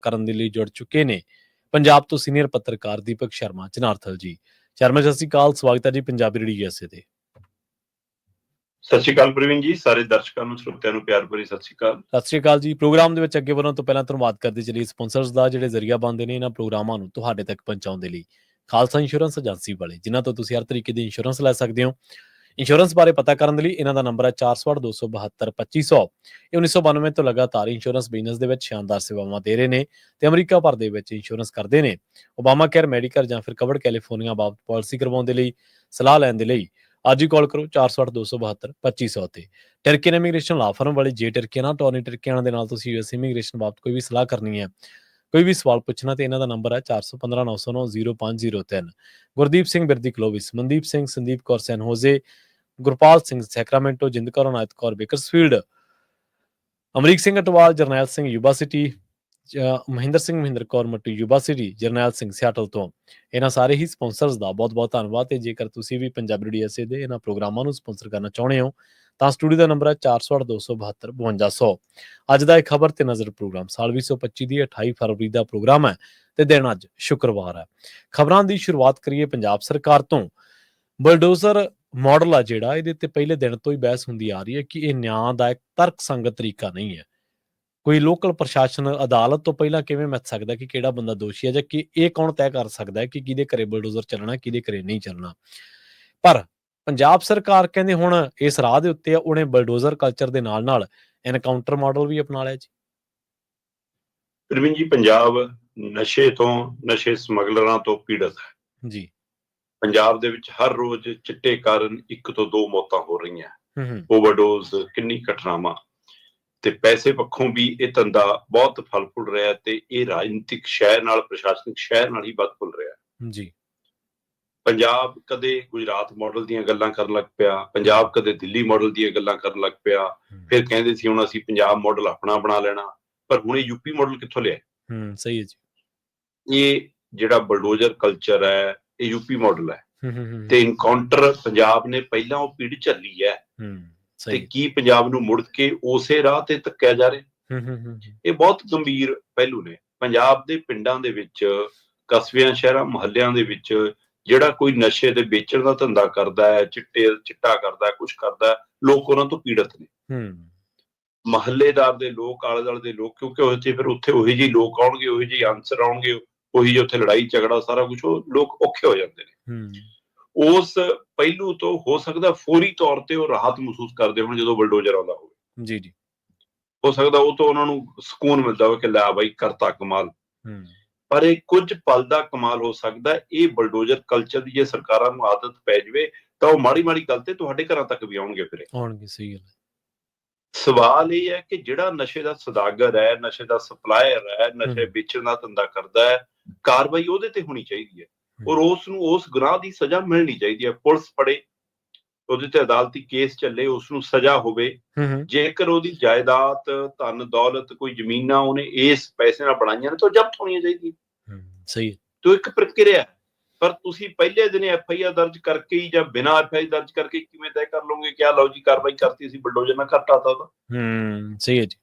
ਕਰਨ ਦੇ ਲਈ ਜੁੜ ਚੁੱਕੇ ਨੇ ਪੰਜਾਬ ਤੋਂ ਸੀਨੀਅਰ ਪੱਤਰਕਾਰ ਦੀਪਕ ਸ਼ਰਮਾ ਚਨਾਰਥਲ ਜੀ। ਸ਼ਰਮਾ, ਸਤਿ ਸ਼੍ਰੀ ਅਕਾਲ, ਸਵਾਗਤ ਹੈ ਜੀ ਪੰਜਾਬੀ ਰੇਡੀਓ USA ਤੇ। ਸਤਿ ਸ਼੍ਰੀ ਅਕਾਲ ਪ੍ਰਵੀਨ ਜੀ, ਸਾਰੇ ਦਰਸ਼ਕਾਂ ਨੂੰ, ਸਰੋਤਿਆਂ ਨੂੰ ਪਿਆਰ ਭਰੀ ਸਤਿ ਸ਼੍ਰੀ ਅਕਾਲ। ਸਤਿ ਸ਼੍ਰੀ ਅਕਾਲ ਜੀ। ਪ੍ਰੋਗਰਾਮ ਦੇ ਵਿੱਚ ਅੱਗੇ ਵਧਣ ਤੋਂ ਪਹਿਲਾਂ ਧੰਨਵਾਦ ਕਰਦੇ ਚਲੀਏ ਸਪਾਂਸਰਸ ਦਾ, ਜਿਹੜੇ ਜ਼ਰੀਆ ਬਣਦੇ ਨੇ ਇਹਨਾਂ ਪ੍ਰੋਗਰਾਮਾਂ ਨੂੰ ਤੁਹਾਡੇ ਤੱਕ ਪਹੁੰਚਾਉਣ ਦੇ ਲਈ। ਖਾਲਸਾ ਇੰਸ਼ੋਰੈਂਸ ਏਜੰਸੀ ਵਾਲੇ, ਜਿਨ੍ਹਾਂ ਤੋਂ ਤੁਸੀਂ ਹਰ ਤਰੀਕੇ ਦੀ ਇੰਸ਼ੋਰੈਂਸ ਲੈ ਸਕਦੇ ਹੋ। ਇੰਸ਼ੋਰੈਂਸ ਬਾਰੇ ਪਤਾ ਕਰਨ ਦੇ ਲਈ ਇਹਨਾਂ ਦਾ ਨੰਬਰ ਹੈ 468-272-2500। ਇਹ 1992 ਤੋਂ ਲਗਾਤਾਰ ਇੰਸ਼ੋਰੈਂਸ ਬਿਜ਼ਨਸ ਦੇ ਵਿੱਚ ਸ਼ਾਨਦਾਰ ਸੇਵਾਵਾਂ ਦੇ ਰਹੇ ਨੇ ਤੇ ਅਮਰੀਕਾ ਭਰ ਦੇ ਵਿੱਚ ਇੰਸ਼ੋਰੈਂਸ ਕਰਦੇ ਨੇ। ਓਬਾਮਾ ਕੇਅਰ, ਮੈਡੀਕਲ ਜਾਂ ਫਿਰ ਕਵਰਡ ਕੈਲੀਫੋਰਨੀਆ ਬਾਬਤ ਪਾਲਿਸੀ ਕਰਵਾਉਣ ਦੇ ਲਈ, ਸਲਾਹ ਲੈਣ ਦੇ ਲਈ ਅੱਜ ਹੀ ਕਾਲ ਕਰੋ 468-272-2500 ਤੇ। ਟਰਕੀਅਨ ਇਮੀਗ੍ਰੇਸ਼ਨ ਲਾ ਫਰਮ ਵਾਲੇ ਜੇ ਟਰਕੀਅਨ ਟੋਨੀ ਟਰਕੀਅਨ ਦੇ ਨਾਲ ਤੁਸੀਂ US ਇਮੀਗ੍ਰੇਸ਼ਨ ਬਾਬਤ ਕੋਈ ਵੀ ਸਲਾਹ ਕਰਨੀ ਹੈ, ਕੋਈ ਵੀ ਸਵਾਲ ਪੁੱਛਣਾ, ਤੇ ਇਹਨਾਂ ਦਾ ਨੰਬਰ ਹੈ 4159090503। Gurdeep Singh Birdi Clovis, Mandeep Singh, Sandeep Kaur San Jose, Gurpal Singh Sacramento, Jind Kaur Anayat Kaur Bakersfield, Amrik Singh Atwal, Jarnail Singh Yuba City, Mahinder Singh Mahinder Kaur Mattu Yuba City, Jarnail Singh Seattle ਤੋਂ। ਇਹਨਾਂ ਸਾਰੇ ਹੀ ਸਪਾਂਸਰਸ ਦਾ ਬਹੁਤ ਬਹੁਤ ਧੰਨਵਾਦ। ਤੇ ਜੇਕਰ ਤੁਸੀਂ ਵੀ ਪੰਜਾਬੀ ਰੇਡੀਓ USA ਦੇ ਇਹਨਾਂ ਪ੍ਰੋਗਰਾਮਾਂ ਨੂੰ ਸਪਾਂਸਰ ਕਰਨਾ ਚਾਹੁੰਦੇ ਹੋ ਤਾਂ ਸਟੂਡੀਓ ਦਾ ਨੰਬਰ ਹੈ 468-272-5200। ਅੱਜ ਦਾ ਇੱਕ ਖਬਰ ਤੇ ਨਜ਼ਰ ਪ੍ਰੋਗਰਾਮ ਸਾਲ 2025 ਦੀ 28 ਫਰਵਰੀ ਦਾ ਪ੍ਰੋਗਰਾਮ ਹੈ ਤੇ ਦਿਨ ਅੱਜ ਸ਼ੁੱਕਰਵਾਰ ਹੈ। ਖਬਰਾਂ ਦੀ ਸ਼ੁਰੂਆਤ ਕਰੀਏ ਪੰਜਾਬ ਸਰਕਾਰ ਤੋਂ। ਬਲਡੋਜ਼ਰ ਮਾਡਲ ਆ ਜਿਹੜਾ, ਇਹਦੇ ਤੇ ਪਹਿਲੇ ਦਿਨ ਤੋਂ ਹੀ ਬਹਿਸ ਹੁੰਦੀ ਆ ਰਹੀ ਹੈ ਕਿ ਇਹ ਨਿਆਂ ਦਾ ਇੱਕ ਤਰਕਸੰਗਤ ਤਰੀਕਾ ਨਹੀਂ ਹੈ। ਕੋਈ ਲੋਕਲ ਪ੍ਰਸ਼ਾਸਨ ਅਦਾਲਤ ਤੋਂ ਪਹਿਲਾਂ ਕਿਵੇਂ ਮਿੱਥ ਸਕਦਾ ਕਿ ਕਿਹੜਾ ਬੰਦਾ ਦੋਸ਼ੀ ਹੈ, ਜਾਂ ਕਿ ਇਹ ਕੌਣ ਤੈਅ ਕਰ ਸਕਦਾ ਹੈ ਕਿ ਕਿਹਦੇ ਘਰੇ ਬਲਡੋਜ਼ਰ ਚੱਲਣਾ, ਕਿਹਦੇ ਘਰੇ ਨਹੀਂ ਚੱਲਣਾ। ਪਰ ਪੰਜਾਬ ਸਰਕਾਰ ਕਹਿੰਦੇ ਹੁਣ ਇਸ ਰਾਹ ਦੇ ਉੱਤੇ ਆ, ਉਹਨੇ ਬਲਡੋਜ਼ਰ ਕਲਚਰ ਦੇ ਨਾਲ ਨਾਲ ਐਨਕਾਊਂਟਰ ਮਾਡਲ ਵੀ ਅਪਣਾ ਲਿਆ ਜੀ। ਪ੍ਰਵੀਨ ਜੀ, ਪੰਜਾਬ ਨਸ਼ੇ ਤੋਂ, ਨਸ਼ੇ ਸਮਗਲਰਾਂ ਤੋਂ ਪੀੜਤ ਹੈ ਜੀ। ਪੰਜਾਬ ਦੇ ਵਿੱਚ ਹਰ ਰੋਜ਼ ਚਿੱਟੇ ਕਾਰਨ 1 ਤੋਂ 2 ਮੌਤਾਂ ਹੋ ਰਹੀਆਂ। ਓਵਰਡੋਜ਼, ਕਿੰਨੀ ਘਟਨਾਵਾਂ, ਤੇ ਪੈਸੇ ਪੱਖੋਂ ਵੀ ਇਹ ਧੰਦਾ ਬਹੁਤ ਫਲ ਫੁੱਲ ਰਿਹਾ ਤੇ ਇਹ ਰਾਜਨੀਤਿਕ ਸ਼ਹਿਰ ਨਾਲ, ਪ੍ਰਸ਼ਾਸਨਿਕ ਸ਼ਹਿਰ ਨਾਲ ਹੀ ਵੱਧ ਫੁੱਲ ਰਿਹਾ ਜੀ। ਪੰਜਾਬ ਕਦੇ ਗੁਜਰਾਤ ਮਾਡਲ ਦੀਆਂ ਗੱਲਾਂ ਕਰਨ ਲੱਗ ਪਿਆ, ਪੰਜਾਬ ਕਦੇ ਦਿੱਲੀ ਮਾਡਲ ਦੀਆਂ ਗੱਲਾਂ ਕਰਨ ਲੱਗ ਪਿਆ। ਫਿਰ ਕਹਿੰਦੇ ਸੀ ਹੁਣ ਅਸੀਂ ਪੰਜਾਬ ਮਾਡਲ ਆਪਣਾ ਬਣਾ ਲੈਣਾ, ਪਰ ਹੁਣ ਇਹ ਯੂਪੀ ਮਾਡਲ ਕਿੱਥੋਂ ਲਿਆ? ਸਹੀ ਹੈ ਜੀ। ਇਹ ਜਿਹੜਾ ਬਲਡੋਜ਼ਰ ਕਲਚਰ ਹੈ ਇਹ ਯੂਪੀ ਮਾਡਲ ਹੈ ਤੇ ਇਨਕਾਊਂਟਰ ਪੰਜਾਬ ਨੇ ਪਹਿਲਾਂ ਉਹ ਪੀੜ੍ਹੀ ਝੱਲੀ ਹੈ ਤੇ ਕੀ ਪੰਜਾਬ ਨੂੰ ਮੁੜ ਕੇ ਉਸੇ ਰਾਹ ਤੇ ਧੱਕਿਆ ਜਾ ਰਿਹਾ? ਇਹ ਬਹੁਤ ਗੰਭੀਰ ਪਹਿਲੂ ਨੇ। ਪੰਜਾਬ ਦੇ ਪਿੰਡਾਂ ਦੇ ਵਿੱਚ, ਕਸਬਿਆਂ, ਸ਼ਹਿਰਾਂ, ਮੁਹੱਲਿਆਂ ਦੇ ਵਿੱਚ ਜਿਹੜਾ ਕੋਈ ਨਸ਼ੇ ਦੇ ਵੇਚਣ ਦਾ ਧੰਦਾ ਕਰਦਾ ਹੈ, ਚਿੱਟਾ ਕਰਦਾ, ਕੁਛ ਕਰਦਾ, ਲੋਕ ਉਹਨਾਂ ਤੋਂ ਪੀੜਤ ਨੇ। ਮਹੱਲੇਦਾਰ ਦੇ ਲੋਕ, ਆਲੇ ਦੁਆਲੇ ਦੇ ਲੋਕ, ਕਿਉਂਕਿ ਉੱਥੇ ਉਹੀ ਜਿਹੇ ਲੋਕ ਆਉਣਗੇ, ਉਹੀ ਜਿਹੇ ਅਨਸਰ ਆਉਣਗੇ, ਉਹੀ ਜਿਹੇ ਉੱਥੇ ਲੜਾਈ ਝਗੜਾ ਸਾਰਾ ਕੁਛ, ਉਹ ਲੋਕ ਔਖੇ ਹੋ ਜਾਂਦੇ ਨੇ। ਉਸ ਪਹਿਲੂ ਤੋਂ ਹੋ ਸਕਦਾ ਫੌਰੀ ਤੌਰ ਤੇ ਉਹ ਰਾਹਤ ਮਹਿਸੂਸ ਕਰਦੇ ਹੋਣ ਜਦੋਂ ਬਲਡੋਜ਼ਰ ਆਉਂਦਾ ਹੋਵੇ। ਜੀ ਜੀ। ਹੋ ਸਕਦਾ ਉਹ ਤੋਂ ਉਹਨਾਂ ਨੂੰ ਸਕੂਨ ਮਿਲਦਾ ਹੋਵੇ ਕਿ ਲੈ ਬਾਈ ਕਰਤਾ ਕਮਾਲ। ਪਰ ਇਹ ਕੁਝ ਪਲ ਦਾ ਕਮਾਲ ਹੋ ਸਕਦਾ। ਇਹ ਬਲਡੋਜ਼ਰ ਕਲਚਰ ਦੀ ਜੇ ਸਰਕਾਰਾਂ ਨੂੰ ਆਦਤ ਪੈ ਜਾਵੇ ਤਾਂ ਉਹ ਮਾੜੀ ਮਾੜੀ ਗੱਲ ਤੇ ਤੁਹਾਡੇ ਘਰਾਂ ਤੱਕ ਵੀ ਆਉਣਗੇ। ਫਿਰ ਸਹੀ ਗੱਲ। ਸਵਾਲ ਇਹ ਹੈ ਕਿ ਜਿਹੜਾ ਨਸ਼ੇ ਦਾ ਸੌਦਾਗਰ ਹੈ, ਨਸ਼ੇ ਦਾ ਸਪਲਾਇਰ ਹੈ, ਨਸ਼ੇ ਵੇਚਣ ਦਾ ਧੰਦਾ ਕਰਦਾ ਹੈ, ਕਾਰਵਾਈ ਉਹਦੇ ਤੇ ਹੋਣੀ ਚਾਹੀਦੀ ਹੈ ਔਰ ਉਸ ਨੂੰ ਉਸ ਗੁਨਾਹ ਦੀ ਸਜ਼ਾ ਮਿਲਣੀ ਚਾਹੀਦੀ ਹੈ। ਪੁਲਿਸ ਫੜੇ, ਉਹਦੇ ਤੇ ਅਦਾਲਤੀ ਕੇਸ ਚੱਲੇ, ਉਸ ਨੂੰ ਸਜ਼ਾ ਹੋਵੇ। ਜੇਕਰ ਉਹਦੀ ਜਾਇਦਾਦ, ਧਨ ਦੌਲਤ, ਕੋਈ ਜ਼ਮੀਨਾਂ ਉਹਨੇ ਇਸ ਪੈਸੇ ਨਾਲ ਬਣਾਈਆਂ ਨੇ ਤਾਂ ਜ਼ਬਤ ਹੋਣੀਆਂ ਚਾਹੀਦੀਆਂ। ਸਹੀ। ਤੋ ਇੱਕ ਪ੍ਰਕਿਰਿਆ, ਪਰ ਤੁਸੀਂ ਪਹਿਲੇ ਦਿਨ FIR ਦਰਜ ਕਰਕੇ ਜਾਂ ਬਿਨਾਂ FIR ਦਰਜ ਕਰਕੇ ਕਿਵੇਂ ਤੈਅ ਕਰ ਲਓਗੇ ਕਿ ਲਓ ਜੀ ਕਾਰਵਾਈ ਕਰਤੀ, ਅਸੀਂ ਬਲਡੋਜ਼ਰ ਨਾਲ ਘਟਾਤਾ ਉਹਦਾ? ਸਹੀ ਹੈ ਜੀ।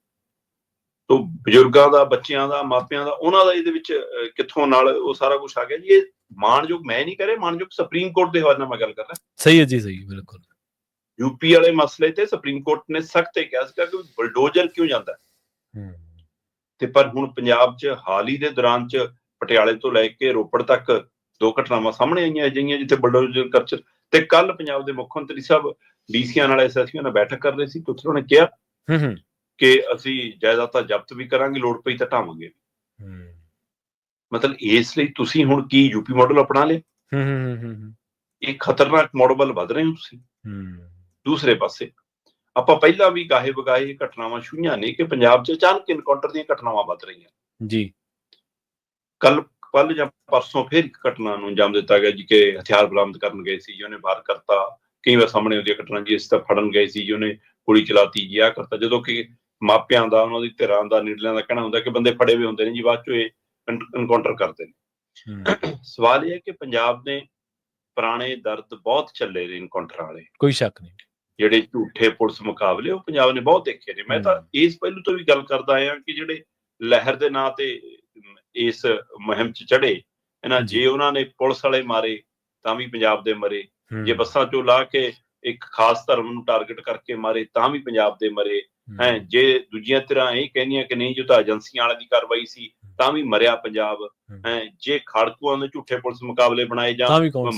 ਤੋ ਬਜ਼ੁਰਗਾਂ ਦਾ, ਬੱਚਿਆਂ ਦਾ, ਮਾਪਿਆਂ ਦਾ, ਉਹਨਾਂ ਦਾ ਇਹਦੇ ਵਿੱਚ ਕਿੱਥੋਂ ਨਾਲ ਉਹ ਸਾਰਾ ਕੁਛ ਆ ਗਿਆ ਜੀ। ਇਹ ਮਾਣਯੋਗ ਮੈਂ ਨਹੀਂ ਕਹਿ ਰਿਹਾ, ਮਾਣਯੋਗ ਸੁਪਰੀਮ ਕੋਰਟ ਦੇ ਹਵਾਲੇ ਨਾਲ ਮੈਂ ਗੱਲ ਕਰ ਰਿਹਾ। ਸਹੀ ਹੈ ਜੀ, ਸਹੀ, ਬਿਲਕੁਲ। ਯੂਪੀ ਵਾਲੇ ਮਸਲੇ ਤੇ ਸੁਪਰੀਮ ਕੋਰਟ ਨੇ ਸਖਤ ਕਿਹਾ ਸੀਗਾ ਕਿ ਬਲਡੋਜ਼ਰ ਕਿਉਂ ਜਾਂਦਾ ਤੇ ਪਰ ਹੁਣ ਪੰਜਾਬ 'ਚ ਹਾਲ ਹੀ ਦੇ ਦੌਰਾਨ 'ਚ ਪਟਿਆਲੇ ਤੋਂ ਲੈ ਕੇ ਰੋਪੜ ਤੱਕ 2 ਘਟਨਾਵਾਂ ਸਾਹਮਣੇ ਆਈਆਂ ਅਜਿਹੀਆਂ ਜਿੱਥੇ ਬਲਡੋਜ਼ਰ ਕਲਚਰ। ਤੇ ਕੱਲ ਪੰਜਾਬ ਦੇ ਮੁੱਖ ਮੰਤਰੀ ਸਾਹਿਬ DCਆਂ ਨਾਲ, SSPਆਂ ਨਾਲ ਬੈਠਕ ਕਰ ਰਹੇ ਸੀ ਤੇ ਉੱਥੇ ਉਹਨੇ ਕਿਹਾ ਕਿ ਅਸੀਂ ਜਾਇਦਾਦਾਂ ਜ਼ਬਤ ਵੀ ਕਰਾਂਗੇ, ਲੋੜ ਪਈ ਤਾਂ ਢਾਵਾਂਗੇ। ਮਤਲਬ ਇਸ ਲਈ ਤੁਸੀਂ ਹੁਣ ਕੀ ਯੂਪੀ ਮਾਡਲ ਅਪਣਾ ਲਿਆ? ਇਹ ਖਤਰਨਾਕ ਮਾਡਲ ਵੱਲ ਵੱਧ ਰਹੇ ਹੋ ਤੁਸੀਂ। ਦੂਸਰੇ ਪਾਸੇ ਆਪਾਂ ਪਹਿਲਾਂ ਵੀ ਗਾਹੇ ਬਗਾਹੇ ਘਟਨਾਵਾਂ ਛੂਹੀਆਂ ਨੇ ਕਿ ਪੰਜਾਬ 'ਚ ਅਚਾਨਕ ਇਨਕਾਊਂਟਰ ਦੀਆਂ ਘਟਨਾਵਾਂ ਵੱਧ ਰਹੀਆਂ ਜੀ। ਕੱਲ ਜਾਂ ਪਰਸੋਂ ਫਿਰ ਇੱਕ ਘਟਨਾ ਨੂੰ ਅੰਜਾਮ ਦਿੱਤਾ ਗਿਆ ਜੀ ਕਿ ਹਥਿਆਰ ਬਰਾਮਦ ਕਰਨ ਗਏ ਸੀ ਜੀ, ਉਹਨੇ ਵਾਰ ਕਰਤਾ। ਕਈ ਵਾਰ ਸਾਹਮਣੇ ਆਉਂਦੀਆਂ ਘਟਨਾ ਜੀ, ਇਸ ਤਾਂ ਫੜਨ ਗਏ ਸੀ ਜੀ, ਉਹਨੇ ਗੋਲੀ ਚਲਾਤੀ ਜੀ, ਆਹ ਕਰਤਾ। ਜਦੋਂ ਕਿ ਮਾਪਿਆਂ ਦਾ, ਉਹਨਾਂ ਦੀ ਧਿਰਾਂ ਦਾ, ਨੀਡਲਿਆਂ ਦਾ ਕਹਿਣਾ ਹੁੰਦਾ ਕਿ ਬੰਦੇ ਫੜੇ ਹੋਏ ਹੁੰਦੇ ਨੇ ਜੀ, ਬਾਅਦ 'ਚੋਂ ਇਹ ਇਨਕਾਊਂਟਰ ਕਰਦੇ ਨੇ। ਸਵਾਲ ਇਹ ਹੈ ਕਿ ਪੰਜਾਬ ਨੇ ਪੁਰਾਣੇ ਦਰਦ ਬਹੁਤ ਚੱਲੇ ਨੇ ਇਨਕਾਊਂਟਰਾਂ ਵਾਲੇ, ਕੋਈ ਸ਼ੱਕ ਨਹੀਂ। ਜਿਹੜੇ ਝੂਠੇ ਪੁਲਿਸ ਮੁਕਾਬਲੇ ਉਹ ਪੰਜਾਬ ਨੇ ਬਹੁਤ ਦੇਖੇ ਨੇ। ਮੈਂ ਤਾਂ ਇਸ ਪਹਿਲੂ ਤੋਂ ਵੀ ਗੱਲ ਕਰਦਾ ਆਇਆ ਕਿ ਜਿਹੜੇ ਲਹਿਰ ਦੇ ਨਾਂ ਤੇ ਇਸ ਮੁਹਿੰਮ 'ਚ ਚੜ੍ਹੇ ਹੈ ਨਾ, ਜੇ ਉਹਨਾਂ ਨੇ ਪੁਲਿਸ ਵਾਲੇ ਮਾਰੇ ਤਾਂ ਵੀ ਪੰਜਾਬ ਦੇ ਮਰੇ, ਜੇ ਬੱਸਾਂ 'ਚੋਂ ਲਾ ਕੇ ਇੱਕ ਖਾਸ ਧਰਮ ਨੂੰ ਟਾਰਗੇਟ ਕਰਕੇ ਮਾਰੇ ਤਾਂ ਵੀ ਪੰਜਾਬ ਦੇ ਮਰੇ ਹੈ, ਜੇ ਦੂਜੀਆਂ ਧਿਰਾਂ ਇਹ ਕਹਿੰਦੀਆਂ ਕਿ ਨਹੀਂ ਜੋ ਤਾਂ ਏਜੰਸੀਆਂ ਵਾਲਿਆਂ ਦੀ ਕਾਰਵਾਈ ਸੀ ਤਾਂ ਵੀ ਮਰਿਆ ਪੰਜਾਬ ਹੈ, ਜੇ ਖਾੜਕੂਆਂ ਦੇ ਝੂਠੇ ਪੁਲਿਸ ਮੁਕਾਬਲੇ ਬਣਾਏ ਜਾਂ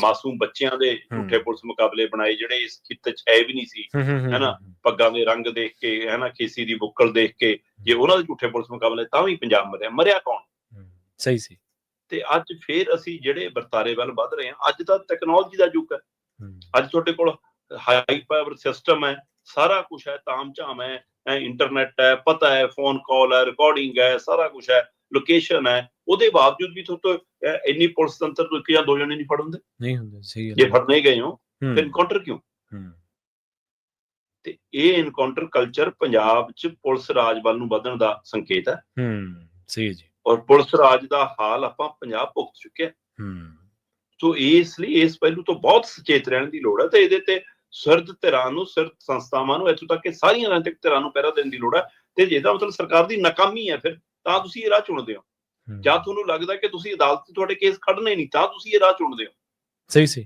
ਮਾਸੂਮ ਬੱਚਿਆਂ ਦੇ ਝੂਠੇ ਪੁਲਿਸ ਮੁਕਾਬਲੇ ਬਣਾਏ ਜਿਹੜੇ ਇਸ ਖਿੱਤੇ 'ਚ ਹੈ ਵੀ ਨਹੀਂ ਸੀ ਹੈ ਨਾ, ਪੱਗਾਂ ਦੇ ਰੰਗ ਦੇਖ ਕੇ ਹੈ ਨਾ, ਖੇਸੀ ਦੀ ਬੁੱਕਲ ਦੇਖ ਕੇ ਜੇ ਉਹਨਾਂ ਦੇ ਝੂਠੇ ਪੁਲਿਸ ਮੁਕਾਬਲੇ ਤਾਂ ਵੀ ਪੰਜਾਬ ਮਰਿਆ ਕੌਣ? ਸਹੀ ਸੀ। ਤੇ ਅੱਜ ਫੇਰ ਅਸੀਂ ਜਿਹੜੇ ਵਰਤਾਰੇ ਵੱਲ ਵੱਧ ਰਹੇ ਹਾਂ, ਅੱਜ ਤਾਂ ਟੈਕਨੋਲੋਜੀ ਦਾ ਯੁੱਗ ਹੈ, ਅੱਜ ਤੁਹਾਡੇ ਕੋਲ ਹਾਈ ਪਾਵਰ ਸਿਸਟਮ ਹੈ, ਸਾਰਾ ਕੁਛ ਹੈ, ਤਾਮ ਝਾਮ ਹੈ, ਇੰਟਰਨੈਟ ਹੈ, ਪਤਾ ਹੈ, ਫੋਨ ਕਾਲ ਹੈ, ਰਿਕਾਰਡਿੰਗ ਹੈ, ਸਾਰਾ ਕੁਛ ਹੈ, ਲੋਕੇਸ਼ਨ ਹੈ, ਉਹਦੇ ਬਾਵਜੂਦ ਵੀ ਤੁਹਾਡੇ ਇੰਨੀ ਪੁਲਿਸ ਤੰਤਰ ਤੋਂ ਇੱਕ ਜਾਂ ਦੋ ਜਣੇ ਨਹੀਂ ਫੜ ਹੁੰਦੇ, ਨਹੀਂ ਹੁੰਦੇ। ਸਹੀ, ਜੇ ਫੜ ਨਹੀਂ ਗਏ ਹੋ ਫਿਰ ਇਨਕਾਊਂਟਰ ਕਿਉਂ? ਤੇ ਇਹ ਇਨਕਾਊਂਟਰ ਕਲਚਰ ਪੰਜਾਬ 'ਚ ਪੁਲਿਸ ਰਾਜ ਵੱਲ ਨੂੰ ਵਧਣ ਦਾ ਸੰਕੇਤ ਹੈ। ਸਹੀ ਜੀ। ਔਰ ਪੁਲਿਸ ਰਾਜ ਦਾ ਹਾਲ ਆਪਾਂ ਪੰਜਾਬ ਭੁਗਤ ਚੁੱਕਿਆ। ਸੋ ਇਸ ਲਈ ਇਸ ਪਹਿਲੂ ਤੋਂ ਬਹੁਤ ਸੁਚੇਤ ਰਹਿਣ ਦੀ ਲੋੜ ਹੈ ਤੇ ਇਹਦੇ ਤੇ ਸੁਰਦ ਧਿਰਾਂ ਨੂੰ, ਸੁਰਦ ਸੰਸਥਾਵਾਂ ਨੂੰ, ਇੱਥੋਂ ਤੱਕ ਕਿ ਸਾਰੀਆਂ ਰਾਜਨੀਤਿਕ ਧਿਰਾਂ ਨੂੰ ਪਹਿਰਾ ਦੇਣ ਦੀ ਲੋੜ ਹੈ। ਤੇ ਜਿਹਦਾ ਮਤਲਬ ਸਰਕਾਰ ਦੀ ਨਾਕਾਮੀ ਹੈ ਫਿਰ ਤਾਂ ਤੁਸੀਂ ਇਹ ਰਾਹ ਚੁਣਦੇ ਹੋ, ਜਾਂ ਤੁਹਾਨੂੰ ਲੱਗਦਾ ਕਿ ਤੁਸੀਂ ਅਦਾਲਤ 'ਚ ਤੁਹਾਡੇ ਕੇਸ ਖੜਨੇ ਨਹੀਂ ਤਾਂ ਤੁਸੀਂ ਇਹ ਰਾਹ ਚੁਣਦੇ ਹੋ। ਸਹੀ ਸੀ।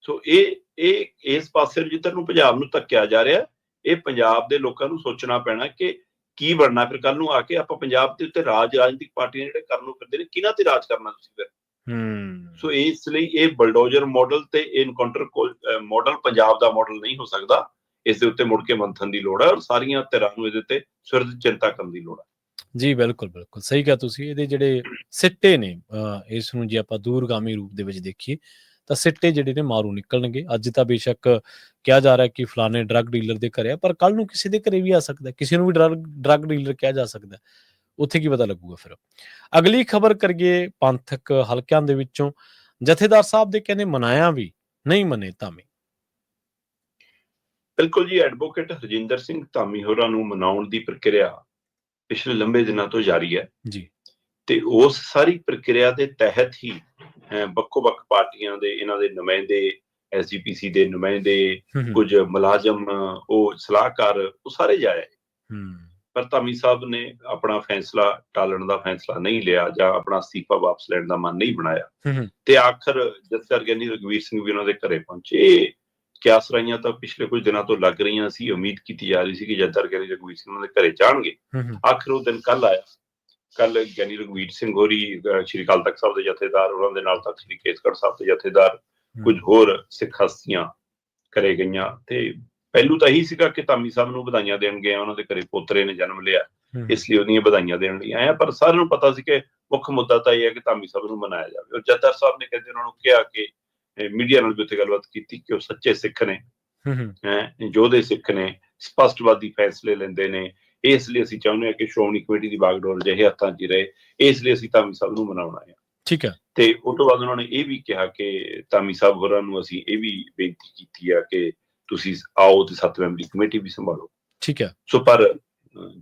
ਸੋ ਇਹ ਇਸ ਪਾਸੇ ਜਿੱਧਰ ਨੂੰ ਪੰਜਾਬ ਨੂੰ ਧੱਕਿਆ ਜਾ ਰਿਹਾ, ਇਹ ਪੰਜਾਬ ਦੇ ਲੋਕਾਂ ਨੂੰ ਸੋਚਣਾ ਪੈਣਾ ਕਿ ਕੀ ਬਣਨਾ ਫਿਰ ਕੱਲ ਨੂੰ ਆ ਕੇ। ਆਪਾਂ ਪੰਜਾਬ ਦੇ ਉੱਤੇ ਰਾਜਨੀਤਿਕ ਪਾਰਟੀਆਂ ਜਿਹੜੇ ਕਰਨ ਨੂੰ ਫਿਰਦੇ ਨੇ, ਕਿਹਨਾਂ ਤੇ ਰਾਜ ਕਰਨਾ ਤੁਸੀਂ ਫਿਰ? ਸੋ ਇਸ ਲਈ ਇਹ ਬਲਡੋਜ਼ਰ ਮਾਡਲ ਤੇ ਇਨਕਾਊਂਟਰ ਮਾਡਲ ਪੰਜਾਬ ਦਾ ਮਾਡਲ ਨਹੀਂ ਹੋ ਸਕਦਾ। ਇਸ ਦੇ ਉੱਤੇ ਮੁੜ ਕੇ ਮੰਥਨ ਦੀ ਲੋੜ ਹੈ ਔਰ ਸਾਰੀਆਂ ਧਿਰਾਂ ਨੂੰ ਇਹਦੇ ਤੇ ਸੁਰਦ ਚਿੰਤਾ ਕਰਨ ਦੀ ਲੋੜ ਹੈ। ਜੀ ਬਿਲਕੁਲ ਬਿਲਕੁਲ ਸਹੀ ਕਿਹਾ ਤੁਸੀਂ। ਇਹਦੇ ਜਿਹੜੇ ਸਿੱਟੇ ਨੇ, ਇਸ ਨੂੰ ਜੇ ਆਪਾਂ ਦੂਰਗਾਮੀ ਰੂਪ ਦੇ ਵਿੱਚ ਦੇਖੀਏ ਤਾਂ ਸਿੱਟੇ ਜਿਹੜੇ ਨੇ ਮਾਰੂ ਨਿਕਲਣਗੇ। ਅੱਜ ਤਾਂ ਬੇਸ਼ੱਕ ਕਿਹਾ ਜਾ ਰਿਹਾ ਕਿ ਫਲਾਣੇ ਡਰੱਗ ਡੀਲਰ ਦੇ ਘਰੇ ਆ, ਪਰ ਕੱਲ ਨੂੰ ਕਿਸੇ ਦੇ ਘਰੇ ਵੀ ਆ ਸਕਦਾ, ਕਿਸੇ ਨੂੰ ਵੀ ਡਰੱਗ ਡੀਲਰ ਕਿਹਾ ਜਾ ਸਕਦਾ। ਉੱਥੇ ਕੀ ਪਤਾ ਲੱਗੂਗਾ ਫਿਰ। ਅਗਲੀ ਖਬਰ ਕਰੀਏ ਪੰਥਕ ਹਲਕਿਆਂ ਦੇ ਵਿੱਚੋਂ। ਜਥੇਦਾਰ ਸਾਹਿਬ ਦੇ ਕਹਿੰਦੇ ਮਨਾਇਆ ਵੀ ਨਹੀਂ ਮਨੇ ਧਾਮੀ। ਬਿਲਕੁਲ ਜੀ, ਐਡਵੋਕੇਟ ਰਜਿੰਦਰ ਸਿੰਘ ਧਾਮੀ ਹੋਰਾਂ ਨੂੰ ਮਨਾਉਣ ਦੀ ਪ੍ਰਕਿਰਿਆ ਪਿਛਲੇ ਲੰਬੇ ਦਿਨਾਂ ਤੋਂ ਜਾਰੀ ਹੈ ਜੀ, ਤੇ ਉਸ ਸਾਰੀ ਪ੍ਰਕਿਰਿਆ ਦੇ ਤਹਿਤ ਹੀ ਵੱਖੋ-ਵੱਖ ਪਾਰਟੀਆਂ ਦੇ ਇਹਨਾਂ ਦੇ ਨੁਮਾਇੰਦੇ, ਐਸਜੀਪੀਸੀ ਦੇ ਨੁਮਾਇੰਦੇ, ਕੁਝ ਮੁਲਾਜ਼ਮ, ਉਹ ਸਲਾਹਕਾਰ, ਉਹ ਸਾਰੇ ਜਾਏ। ਪਰ ਧਾਮੀ ਸਾਹਿਬ ਨੇ ਆਪਣਾ ਫੈਸਲਾ ਟਾਲਣ ਦਾ ਫੈਸਲਾ ਨਹੀਂ ਲਿਆ ਜਾਂ ਆਪਣਾ ਅਸਤੀਫਾ ਵਾਪਸ ਲੈਣ ਦਾ ਮਨ ਨਹੀਂ ਬਣਾਇਆ ਤੇ ਆਖਰ ਜਥੇਦਾਰ ਗਿਆਨੀ ਰਘਵੀਰ ਸਿੰਘ ਵੀ ਉਹਨਾਂ ਦੇ ਘਰੇ ਪਹੁੰਚੇ। ਕਿਆਸ ਰਾਈਆਂ ਤਾਂ ਪਿਛਲੇ ਕੁਝ ਦਿਨਾਂ ਤੋਂ ਲੱਗ ਰਹੀਆਂ ਸੀ, ਉਮੀਦ ਕੀਤੀ ਜਾ ਰਹੀ ਸੀ ਕਿ ਜਥੇਦਾਰ ਗਿਆਨੀ ਰਘਵੀਰ ਸਿੰਘ ਉਹਨਾਂ ਦੇ ਘਰੇ ਜਾਣਗੇ। ਆਖਰ ਉਹ ਦਿਨ ਕੱਲ ਆਇਆ। ਕੱਲ ਗਿਆਨੀ ਰਘਵੀਰ ਸਿੰਘ ਹੋਰੀ, ਸ਼੍ਰੀ ਅਕਾਲ ਤਖਤ ਸਾਹਿਬ ਦੇ ਜਥੇਦਾਰ, ਉਹਨਾਂ ਦੇ ਨਾਲ ਤਖਤ ਸ਼੍ਰੀ ਕੇਸਗੜ੍ਹ ਸਾਹਿਬ ਦੇ ਜਥੇਦਾਰ, ਕੁਝ ਹੋਰ ਸਿੱਖ ਹਸਤੀਆਂ ਘਰੇ ਗਈਆਂ। ਤੇ ਪਹਿਲੂ ਤਾਂ ਇਹੀ ਸੀਗਾ ਕਿ ਧਾਮੀ ਸਾਹਿਬ ਨੂੰ ਵਧਾਈਆਂ ਦੇਣ ਗਏ, ਉਹਨਾਂ ਦੇ ਘਰੇ ਪੋਤਰੇ ਨੇ ਜਨਮ ਲਿਆ, ਇਸ ਲਈ ਉਹਦੀਆਂ ਵਧਾਈਆਂ ਦੇਣ ਲਈ ਆਇਆ। ਪਰ ਸਾਰਿਆਂ ਨੂੰ ਪਤਾ ਸੀ ਕਿ ਮੁੱਖ ਮੁੱਦਾ ਤਾਂ ਇਹ ਹੈ ਕਿ ਧਾਮੀ ਸਾਹਿਬ ਨੂੰ ਮਨਾਇਆ ਜਾਵੇ। ਔਰ ਜਥੇਦਾਰ ਸਾਹਿਬ ਨੇ ਕਹਿੰਦੇ ਉਹਨਾਂ ਨੂੰ ਕਿਹਾ ਕਿ ਮੀਡੀਆ ਨਾਲ ਵੀ ਉੱਥੇ ਗੱਲਬਾਤ ਕੀਤੀ ਕਿ ਉਹ ਸੱਚੇ ਸਿੱਖ ਨੇ, ਯੋਧੇ ਸਿੱਖ ਨੇ, ਸਪਸ਼ਟਵਾਦੀ ਫੈਸਲੇ ਲੈਂਦੇ ਨੇ। ਇਸ ਲਈ ਅਸੀਂ ਚਾਹੁੰਦੇ ਹਾਂ ਕਿ ਸ਼੍ਰੋਮਣੀ ਕਮੇਟੀ ਦੀ ਬਾਗਡੋਰ ਜਿਹੇ ਹੱਥਾਂ 'ਚ ਰਹੇ, ਇਸ ਲਈ ਅਸੀਂ ਧਾਮੀ ਸਾਹਿਬ ਨੂੰ ਮਨਾਉਣਾ ਹੈ। ਠੀਕ ਹੈ। ਤੇ ਉਸ ਤੋਂ ਬਾਅਦ ਉਹਨਾਂ ਨੇ ਇਹ ਵੀ ਕਿਹਾ ਕਿ ਧਾਮੀ ਸਾਹਿਬ ਹੋਰਾਂ ਨੂੰ ਅਸੀਂ ਇਹ ਵੀ ਬੇਨਤੀ ਕੀਤੀ ਆ ਕਿ ਤੁਸੀਂ ਆਓ ਤੇ 7 ਮੈਂਬਰੀ ਕਮੇਟੀ ਵੀ ਸੰਭਾਲੋ। ਠੀਕ ਹੈ। ਸੋ ਪਰ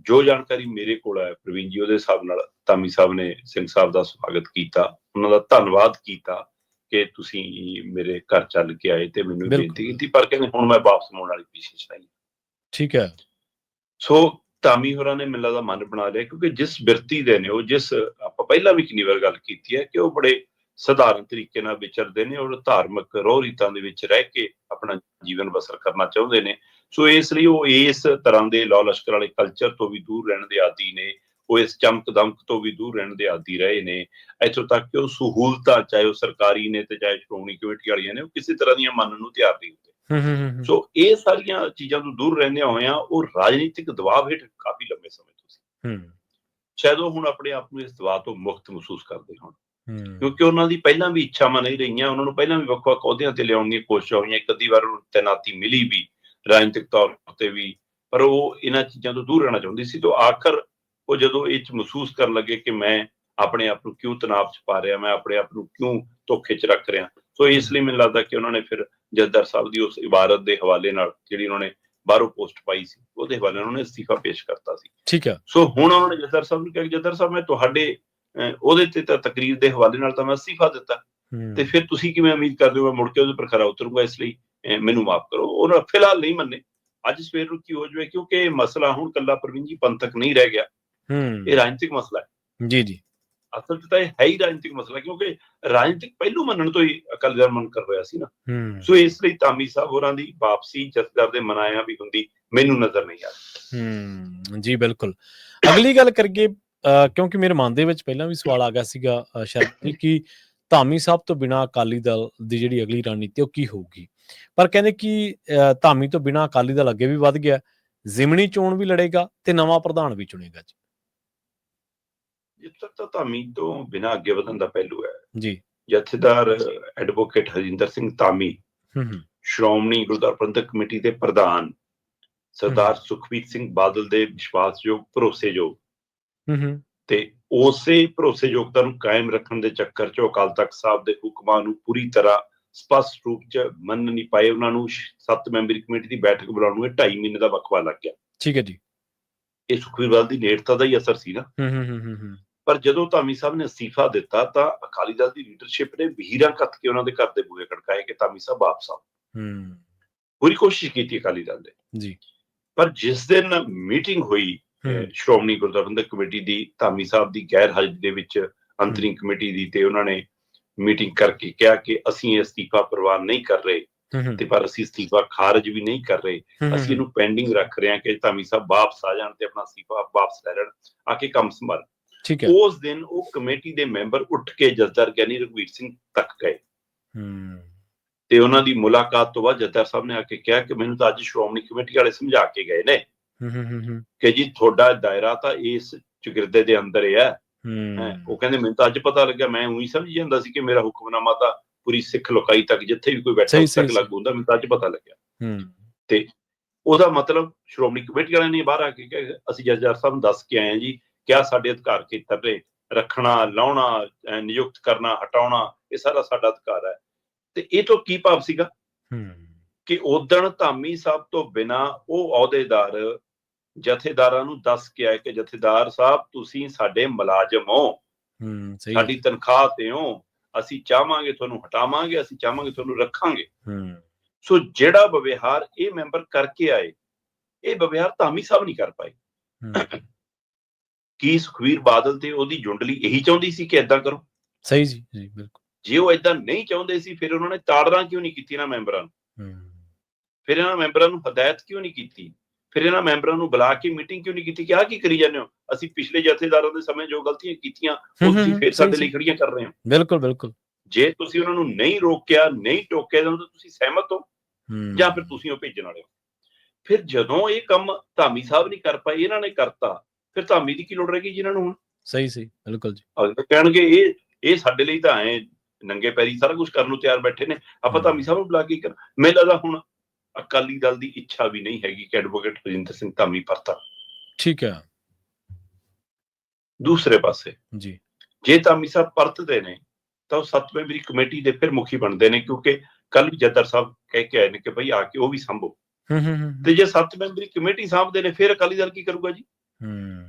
ਜੋ ਜਾਣਕਾਰੀ ਮੇਰੇ ਕੋਲ ਹੈ ਪ੍ਰਵੀਨ ਜੀ, ਉਹਦੇ ਹਿਸਾਬ ਨਾਲ ਧਾਮੀ ਸਾਹਿਬ ਨੇ ਸਿੰਘ ਸਾਹਿਬ ਦਾ ਸਵਾਗਤ ਕੀਤਾ, ਉਹਨਾਂ ਦਾ ਧੰਨਵਾਦ ਕੀਤਾ ਕਿ ਤੁਸੀਂ ਮੇਰੇ ਘਰ ਚੱਲ ਕੇ ਆਏ ਤੇ ਮੈਨੂੰ ਬੇਨਤੀ ਕੀਤੀ, ਪਰ ਕਹਿੰਦੇ ਹੁਣ ਮੈਂ ਵਾਪਸ ਮੁੜਨ ਵਾਲੀ ਕੋਸ਼ਿਸ਼ ਨਹੀਂ। ਠੀਕ ਹੈ। ਸੋ ਧਾਮੀ ਹੋਰਾਂ ਨੇ ਮੈਨੂੰ ਲੱਗਦਾ ਮਨ ਬਣਾ ਲਿਆ, ਕਿਉਂਕਿ ਜਿਸ ਬਿਰਤੀ ਦੇ ਨੇ ਉਹ, ਜਿਸ ਆਪਾਂ ਪਹਿਲਾਂ ਵੀ ਕਿੰਨੀ ਵਾਰ ਗੱਲ ਕੀਤੀ ਹੈ ਕਿ ਉਹ ਬੜੇ ਸਧਾਰਨ ਤਰੀਕੇ ਨਾਲ ਵਿਚਰਦੇ ਨੇ ਔਰ ਧਾਰਮਿਕ ਰੋਹ ਰੀਤਾਂ ਦੇ ਵਿੱਚ ਰਹਿ ਕੇ ਆਪਣਾ ਜੀਵਨ ਬਸਰ ਕਰਨਾ ਚਾਹੁੰਦੇ ਨੇ। ਸੋ ਇਸ ਲਈ ਉਹ ਇਸ ਤਰ੍ਹਾਂ ਦੇ ਲਾਅ ਲਸ਼ਕਰ ਵਾਲੇ ਕਲਚਰ ਤੋਂ ਵੀ ਦੂਰ ਰਹਿਣ ਦੇ ਆਦੀ ਨੇ, ਉਹ ਇਸ ਚਮਕ ਦਮਕ ਤੋਂ ਵੀ ਦੂਰ ਰਹਿਣ ਦੇ ਆਦੀ ਰਹੇ ਨੇ। ਇੱਥੋਂ ਤੱਕ ਕਿ ਉਹ ਸਹੂਲਤਾਂ, ਚਾਹੇ ਉਹ ਸਰਕਾਰੀ ਨੇ ਤੇ ਚਾਹੇ ਸ਼੍ਰੋਮਣੀ ਕਮੇਟੀ ਵਾਲੀਆਂ ਨੇ, ਉਹ ਕਿਸੇ ਤਰ੍ਹਾਂ ਦੀਆਂ ਮੰਨਣ ਨੂੰ ਤਿਆਰ ਨਹੀਂ ਹੁੰਦੇ। ਸੋ ਇਹ ਸਾਰੀਆਂ ਚੀਜ਼ਾਂ ਤੋਂ ਦੂਰ ਰਹਿੰਦਿਆਂ ਹੋਇਆਂ ਉਹ ਰਾਜਨੀਤਿਕ ਦਬਾਅ ਹੇਠ ਕਾਫੀ ਲੰਬੇ ਸਮੇਂ ਤੋਂ ਸੀ। ਸ਼ਾਇਦ ਉਹ ਹੁਣ ਆਪਣੇ ਆਪ ਨੂੰ ਇਸ ਦਬਾਅ ਤੋਂ ਮੁਕਤ ਮਹਿਸੂਸ ਕਰਦੇ ਹੋਣ, ਕਿਉਂਕਿ ਉਹਨਾਂ ਦੀ ਪਹਿਲਾਂ ਵੀ ਇੱਛਾਵਾਂ ਨਹੀਂ ਰਹੀਆਂ। ਉਹਨਾਂ ਨੂੰ ਪਹਿਲਾਂ ਵੀ ਵੱਖ-ਵੱਖ ਅਹੁਦਿਆਂ ਤੇ ਲਿਆਉਣ ਦੀਆਂ ਕੋਸ਼ਿਸ਼ਾਂ ਹੋਈਆਂ, ਇੱਕ ਅੱਧੀ ਵਾਰ ਉਹਨੂੰ ਤੈਨਾਤੀ ਮਿਲੀ ਵੀ ਰਾਜਨੀਤਿਕ ਤੌਰ ਤੇ ਵੀ, ਪਰ ਉਹ ਇਹਨਾਂ ਚੀਜ਼ਾਂ ਤੋਂ ਦੂਰ ਰਹਿਣਾ ਚਾਹੁੰਦੀ ਸੀ। ਤੋਂ ਆਖਰ ਉਹ ਜਦੋਂ ਇਹ ਚ ਮਹਿਸੂਸ ਕਰਨ ਲੱਗੇ ਕਿ ਮੈਂ ਆਪਣੇ ਆਪ ਨੂੰ ਕਿਉਂ ਤਣਾਅ ਚ ਪਾ ਰਿਹਾ, ਮੈਂ ਆਪਣੇ ਆਪ ਨੂੰ ਕਿਉਂ ਧੋਖੇ ਚ ਰੱਖ ਰਿਹਾ, ਸੋ ਇਸ ਲਈ ਮੈਨੂੰ ਲੱਗਦਾ ਕਿ ਉਹਨਾਂ ਨੇ ਫਿਰ ਜਥੇਦਾਰ ਸਾਹਿਬ ਦੀ ਉਸ ਇਬਾਰਤ ਦੇ ਹਵਾਲੇ ਨਾਲ, ਜਿਹੜੀ ਉਹਨਾਂ ਨੇ ਬਾਹਰੋਂ ਪੋਸਟ ਪਾਈ ਸੀ, ਉਹਦੇ ਹਵਾਲੇ ਉਹਨਾਂ ਨੇ ਅਸਤੀਫਾ ਪੇਸ਼ ਕਰਤਾ ਸੀ। ਠੀਕ ਹੈ। ਸੋ ਹੁਣ ਉਹਨਾਂ ਨੇ ਜਥੇਦਾਰ ਸਾਹਿਬ ਨੂੰ ਕਿਹਾ ਕਿ ਜਥੇਦਾਰ ਸਾਹਿਬ, ਮੈਂ ਤੁਹਾਡੇ ਉਹਦੇ ਤੇ ਤਾਂ ਤਕਰੀਰ ਦੇ ਹਵਾਲੇ ਨਾਲ ਤਾਂ ਮੈਂ ਅਸਤੀਫਾ ਦਿੱਤਾ, ਤੇ ਫਿਰ ਤੁਸੀਂ ਕਿਵੇਂ ਉਮੀਦ ਕਰਦੇ ਹੋ ਮੈਂ ਮੁੜ ਕੇ ਉਹਦੇ ਪਰ ਖਰਾ ਉਤਰੂੰਗਾ, ਇਸ ਲਈ ਮੈਨੂੰ ਮਾਫ ਕਰੋ। ਉਹਨਾਂ ਫਿਲਹਾਲ ਨਹੀਂ ਮੰਨੇ। ਅੱਜ ਸਵੇਰ ਨੂੰ ਕੀ ਹੋ ਜਾਵੇ, ਕਿਉਂਕਿ ਇਹ ਮਸਲਾ ਹੁਣ ਕੱਲਾ ਪ੍ਰਵੀਨ ਜੀ ਪੰਥਕ ਨਹੀਂ ਰਹਿ ਗਿਆ, ਇਹ ਰਾਜਨੀਤਿਕ ਮਸਲਾ ਹੈ। ਜੀ ਜੀ। ਅਸਲ 'ਚ ਤਾਂ ਇਹ ਹੈ ਹੀ ਰਾਜਨੀਤਿਕ ਮਸਲਾ, ਕਿਉਂਕਿ ਰਾਜਨੀਤਿਕ ਪਹਿਲੂ ਮੰਨਣ ਤੋਂ ਹੀ ਅਕਾਲੀ ਦਲ ਮੁਨਕਰ ਹੋਇਆ ਸੀ ਨਾ। ਸੋ ਇਸ ਲਈ ਧਾਮੀ ਸਾਹਿਬ ਹੋਰਾਂ ਦੀ ਵਾਪਸੀ ਜਥੇਦਾਰ ਦੇ ਮਨਾਇਆ ਵੀ ਹੁੰਦੀ ਮੈਨੂੰ ਨਜ਼ਰ ਨਹੀਂ ਆ ਰਹੀ। ਜੀ ਬਿਲਕੁਲ। ਅਗਲੀ ਗੱਲ ਕਰੀਏ, ਕਿਉਂਕਿ ਮੇਰੇ ਮਨ ਦੇ ਵਿੱਚ ਪਹਿਲਾਂ ਵੀ ਸਵਾਲ ਆ ਗਿਆ ਸੀਗਾ ਸ਼ਰਤ ਜੀ, ਕਿ ਧਾਮੀ ਸਾਹਿਬ ਤੋਂ ਬਿਨਾਂ ਅਕਾਲੀ ਦਲ ਦੀ ਜਿਹੜੀ ਅਗਲੀ ਰਣਨੀਤੀ ਉਹ ਕੀ ਹੋਊਗੀ। ਪਰ ਕਹਿੰਦੇ ਕਿ ਧਾਮੀ ਤੋਂ ਬਿਨਾਂ ਅਕਾਲੀ ਦਲ ਅੱਗੇ ਵੀ ਵੱਧ ਗਿਆ, ਜ਼ਿਮਨੀ ਚੋਣ ਵੀ ਲੜੇਗਾ ਤੇ ਨਵਾਂ ਪ੍ਰਧਾਨ ਵੀ ਚੁਣੇਗਾ ਜੀ। ਜਿੱਥੇ ਤੱਕ ਤਾਂ ਧਾਮੀ ਤੋਂ ਬਿਨਾਂ ਅੱਗੇ ਵਧਣ ਦਾ ਪਹਿਲੂ ਹੈ ਜੀ, ਜਥੇਦਾਰ ਐਡਵੋਕੇਟ ਹਰਜਿੰਦਰ ਸਿੰਘ ਧਾਮੀ ਸ਼੍ਰੋਮਣੀ ਗੁਰਦੁਆਰਾ ਪ੍ਰਬੰਧਕ ਕਮੇਟੀ ਦੇ ਪ੍ਰਧਾਨ ਸਰਦਾਰ ਸੁਖਬੀਰ ਸਿੰਘ ਬਾਦਲ ਦੇ ਵਿਸ਼ਵਾਸਯੋਗ, ਭਰੋਸੇਯੋਗ ਤੇ ਉਸੇ ਭਰੋਸੇਯੋਗਤਾ ਨੂੰ ਕਾਇਮ ਰੱਖਣ ਦੇ ਚੱਕਰ 'ਚ ਅਕਾਲ ਤਖਤ ਸਾਹਿਬ ਦੇ ਹੁਕਮਾਂ ਨੂੰ ਪੂਰੀ ਤਰ੍ਹਾਂ ਸਪਸ਼ਟ ਰੂਪ 'ਚ ਮੰਨ ਨਹੀਂ ਪਾਏ। ਉਹਨਾਂ ਨੂੰ 7 ਮੈਂਬਰੀ ਕਮੇਟੀ ਦੀ ਬੈਠਕ ਬੁਲਾਉਣ ਨੂੰ 2.5 ਮਹੀਨੇ ਦਾ ਵਕਫਾ ਲੱਗ ਗਿਆ। ਠੀਕ ਹੈ ਜੀ। ਇਹ ਸੁਖਬੀਰ ਬਾਦਲ ਦੀ ਨੇੜਤਾ ਦਾ ਹੀ ਅਸਰ ਸੀ ਨਾ। ਪਰ ਜਦੋਂ ਧਾਮੀ ਸਾਹਿਬ ਨੇ ਅਸਤੀਫਾ ਦਿੱਤਾ ਤਾਂ ਅਕਾਲੀ ਦਲ ਦੀ ਲੀਡਰਸ਼ਿਪ ਨੇ ਵਹੀਰਾਂ ਕੱਤ ਕੇ ਉਹਨਾਂ ਦੇ ਘਰ ਦੇ ਬੂਹੇ ਖੜਕਾਏ ਕਿ ਧਾਮੀ ਸਾਹਿਬ ਵਾਪਸ ਆਓ। ਪੂਰੀ ਕੋਸ਼ਿਸ਼ ਕੀਤੀ ਅਕਾਲੀ ਦਲ ਨੇ ਜੀ। ਪਰ ਜਿਸ ਦਿਨ ਮੀਟਿੰਗ ਹੋਈ ਸ਼੍ਰੋਮਣੀ ਗੁਰਦੁਆਰਾ ਪ੍ਰਬੰਧਕ ਕਮੇਟੀ ਦੀ ਧਾਮੀ ਸਾਹਿਬ ਦੀ ਗੈਰ ਹਾਜ਼ਰੀ ਦੇ ਵਿੱਚ ਅੰਤਰਿੰਗ ਕਮੇਟੀ ਦੀ, ਤੇ ਉਹਨਾਂ ਨੇ ਮੀਟਿੰਗ ਕਰਕੇ ਕਿਹਾ ਕਿ ਅਸੀਂ ਇਹ ਅਸਤੀਫਾ ਪ੍ਰਵਾਨ ਨਹੀਂ ਕਰ ਰਹੇ, ਤੇ ਪਰ ਅਸੀਂ ਅਸਤੀਫਾ ਖਾਰਜ ਵੀ ਨਹੀਂ ਕਰ ਰਹੇ, ਅਸੀਂ ਇਹਨੂੰ ਪੈਂਡਿੰਗ ਰੱਖ ਰਹੇ ਹਾਂ ਕਿ ਧਾਮੀ ਸਾਹਿਬ ਵਾਪਸ ਆ ਜਾਣ ਤੇ ਆਪਣਾ ਅਸਤੀਫਾ ਵਾਪਸ ਲੈ ਲੈਣ, ਆ ਕੇ ਕੰਮ ਸੰਭਾਲ। ਉਸ ਦਿਨ ਉਹ ਕਮੇਟੀ ਦੇ ਮੈਂਬਰ ਉੱਠ ਕੇ ਜਥੇਦਾਰ ਗਿਆਨੀ ਰਘਵੀਰ ਸਿੰਘ ਤੱਕ ਗਏ ਤੇ ਉਹਨਾਂ ਦੀ ਮੁਲਾਕਾਤ ਤੋਂ ਬਾਅਦ ਜਥੇਦਾਰ ਸਾਹਿਬ ਨੇ ਆ ਕੇ ਕਿਹਾ ਕਿ ਮੈਨੂੰ ਤਾਂ ਅੱਜ ਸ਼੍ਰੋਮਣੀ ਕਮੇਟੀ ਵਾਲੇ ਸਮਝਾ ਕੇ ਗਏ ਨੇ ਕਿ ਜੀ ਤੁਹਾਡਾ ਦਾਇਰਾ ਤਾਂ ਇਸ ਚੁਗਿਰਦੇ ਦੇ ਅੰਦਰ ਹੀ ਹੈ। ਉਹ ਕਹਿੰਦੇ ਮੈਨੂੰ ਤਾਂ ਅੱਜ ਪਤਾ ਲੱਗਿਆ, ਮੈਂ ਉਹੀ ਸਮਝ ਜਾਂਦਾ ਸੀ ਕਿ ਮੇਰਾ ਹੁਕਮਨਾਮਾ ਤਾਂ ਪੂਰੀ ਸਿੱਖ ਲੋਕਾਈ ਤੱਕ ਜਿੱਥੇ ਵੀ ਕੋਈ ਬੈਠਾ ਉਸ ਤੱਕ ਲਾਗੂ ਹੁੰਦਾ, ਮੈਨੂੰ ਤਾਂ ਅੱਜ ਪਤਾ ਲੱਗਿਆ। ਤੇ ਉਹਦਾ ਮਤਲਬ ਸ਼੍ਰੋਮਣੀ ਕਮੇਟੀ ਵਾਲਿਆਂ ਨੇ ਬਾਹਰ ਆ ਕੇ ਕਿਹਾ ਅਸੀਂ ਜਥੇਦਾਰ ਸਾਹਿਬ ਨੂੰ ਦੱਸ ਕੇ ਆਏ ਹਾਂ ਜੀ, ਕਿਆ ਸਾਡੇ ਅਧਿਕਾਰ ਖੇਤਰ ਨੇ, ਰੱਖਣਾ, ਲਾਉਣਾ, ਨਿਯੁਕਤ ਕਰਨਾ, ਹਟਾਉਣਾ, ਇਹ ਸਾਰਾ ਸਾਡਾ ਅਧਿਕਾਰ ਹੈ। ਤੇ ਇਹ ਤੋਂ ਕੀ ਭਾਵ ਸੀਗਾ ਕਿ ਉਦਣ ਧਾਮੀ ਸਾਹਿਬ ਤੋਂ ਬਿਨਾਂ ਉਹ ਅਹੁਦੇਦਾਰ ਜਥੇਦਾਰਾਂ ਨੂੰ ਦੱਸ ਕੇ ਆਏ ਕਿ ਜਥੇਦਾਰ ਸਾਹਿਬ ਤੁਸੀਂ ਸਾਡੇ ਮੁਲਾਜ਼ਮ ਹੋ, ਸਾਡੀ ਤਨਖਾਹ ਤੇ ਹੋ, ਅਸੀਂ ਚਾਹਾਂਗੇ ਤੁਹਾਨੂੰ ਹਟਾਵਾਂਗੇ, ਅਸੀਂ ਚਾਹਾਂਗੇ ਤੁਹਾਨੂੰ ਰੱਖਾਂਗੇ। ਸੋ ਜਿਹੜਾ ਵਿਵਹਾਰ ਇਹ ਮੈਂਬਰ ਕਰਕੇ ਆਏ, ਇਹ ਵਿਵਹਾਰ ਧਾਮੀ ਸਾਹਿਬ ਨਹੀਂ ਕਰ ਪਾਏ। ਕੀ ਸੁਖਬੀਰ ਬਾਦਲ ਤੇ ਉਹਦੀ ਜੁੰਡਲੀ ਇਹੀ ਚਾਹੁੰਦੀ ਸੀ ਕਿ ਏਦਾਂ ਕਰੋ? ਸਹੀ ਜੀ, ਬਿਲਕੁਲ। ਜੇ ਉਹ ਏਦਾਂ ਨਹੀਂ ਚਾਹੁੰਦੇ ਸੀ ਫਿਰ ਉਹਨਾਂ ਨੇ ਤਾੜਨਾ ਕਿਉਂ ਨਹੀਂ ਕੀਤੀ ਇਹਨਾਂ ਮੈਂਬਰਾਂ ਨੂੰ? ਫਿਰ ਇਹਨਾਂ ਮੈਂਬਰਾਂ ਨੂੰ ਹਦਾਇਤ ਕਿਉਂ ਨਹੀਂ ਕੀਤੀ? ਫਿਰ ਇਹਨਾਂ ਮੈਂਬਰਾਂ ਨੂੰ ਬੁਲਾ ਕੇ ਮੀਟਿੰਗ ਕਿਉਂ ਨਹੀਂ ਕੀਤੀ ਕਿ ਆਹ ਕੀ ਕਰੀ ਜਾਂਦੇ ਹੋ? ਅਸੀਂ ਪਿਛਲੇ ਜਥੇਦਾਰਾਂ ਦੇ ਸਮੇਂ ਜੋ ਗਲਤੀਆਂ ਕੀਤੀਆਂ ਉਹ ਤੁਸੀਂ ਫਿਰ ਸਾਡੇ ਲਈ ਖੜੀਆਂ ਕਰ ਰਹੇ ਹੋ। ਬਿਲਕੁਲ ਬਿਲਕੁਲ। ਜੇ ਤੁਸੀਂ ਉਹਨਾਂ ਨੂੰ ਨਹੀਂ ਰੋਕਿਆ, ਨਹੀਂ ਟੋਕਿਆ ਤਾਂ ਤੁਸੀਂ ਸਹਿਮਤ ਹੋ ਜਾਂ ਫਿਰ ਤੁਸੀਂ ਉਹ ਭੇਜਣ ਵਾਲੇ ਹੋ। ਫਿਰ ਜਦੋਂ ਇਹ ਕੰਮ ਧਾਮੀ ਸਾਹਿਬ ਨਹੀਂ ਕਰ ਪਾਏ, ਇਹਨਾਂ ਨੇ ਕਰਤਾ, ਫਿਰ ਧਾਮੀ ਦੀ ਕੀ ਲੋੜ ਰਹੇਗੀ ਜਿਹਨਾਂ ਨੂੰ ਹੁਣ? ਸਹੀ ਬਿਲਕੁਲ ਜੀ। ਕਹਿਣਗੇ ਇਹ ਸਾਡੇ ਲਈ ਤਾਂ ਐ ਨੰਗੇ ਪੈਰੀ ਸਾਰਾ ਕੁਝ ਕਰਨ ਨੂੰ ਤਿਆਰ ਬੈਠੇ ਨੇ, ਆਪਾਂ ਧਾਮੀ ਸਾਹਿਬ ਨੂੰ ਬੁਲਾ ਕੇ ਕਰਨ। ਮੈਨੂੰ ਲੱਗਦਾ ਹੁਣ ਅਕਾਲੀ ਦਲ ਦੀ ਇੱਛਾ ਵੀ ਨਹੀਂ ਹੈਗੀ ਕਿ ਐਡਵੋਕੇਟ ਹਰਜਿੰਦਰ ਸਿੰਘ ਧਾਮੀ ਪਰਤਾ। ਠੀਕ ਹੈ। ਦੂਸਰੇ ਪਾਸੇ ਜੀ ਜੇ ਧਾਮੀ ਸਾਹਿਬ ਪਰਤਦੇ ਨੇ ਤਾਂ ਉਹ 7 ਮੈਂਬਰੀ ਕਮੇਟੀ ਦੇ ਫਿਰ ਮੁਖੀ ਬਣਦੇ ਨੇ, ਕਿਉਂਕਿ ਕੱਲ ਵੀ ਜਥੇਦਾਰ ਸਾਹਿਬ ਕਹਿ ਕੇ ਆਏ ਨੇ ਕਿ ਭਾਈ ਆ ਕੇ ਉਹ ਵੀ ਸੰਭੋ। ਤੇ ਜੇ 7 ਮੈਂਬਰੀ ਕਮੇਟੀ ਸਾਂਭਦੇ ਨੇ ਫਿਰ ਅਕਾਲੀ ਦਲ ਕੀ ਕਰੂਗਾ ਜੀ?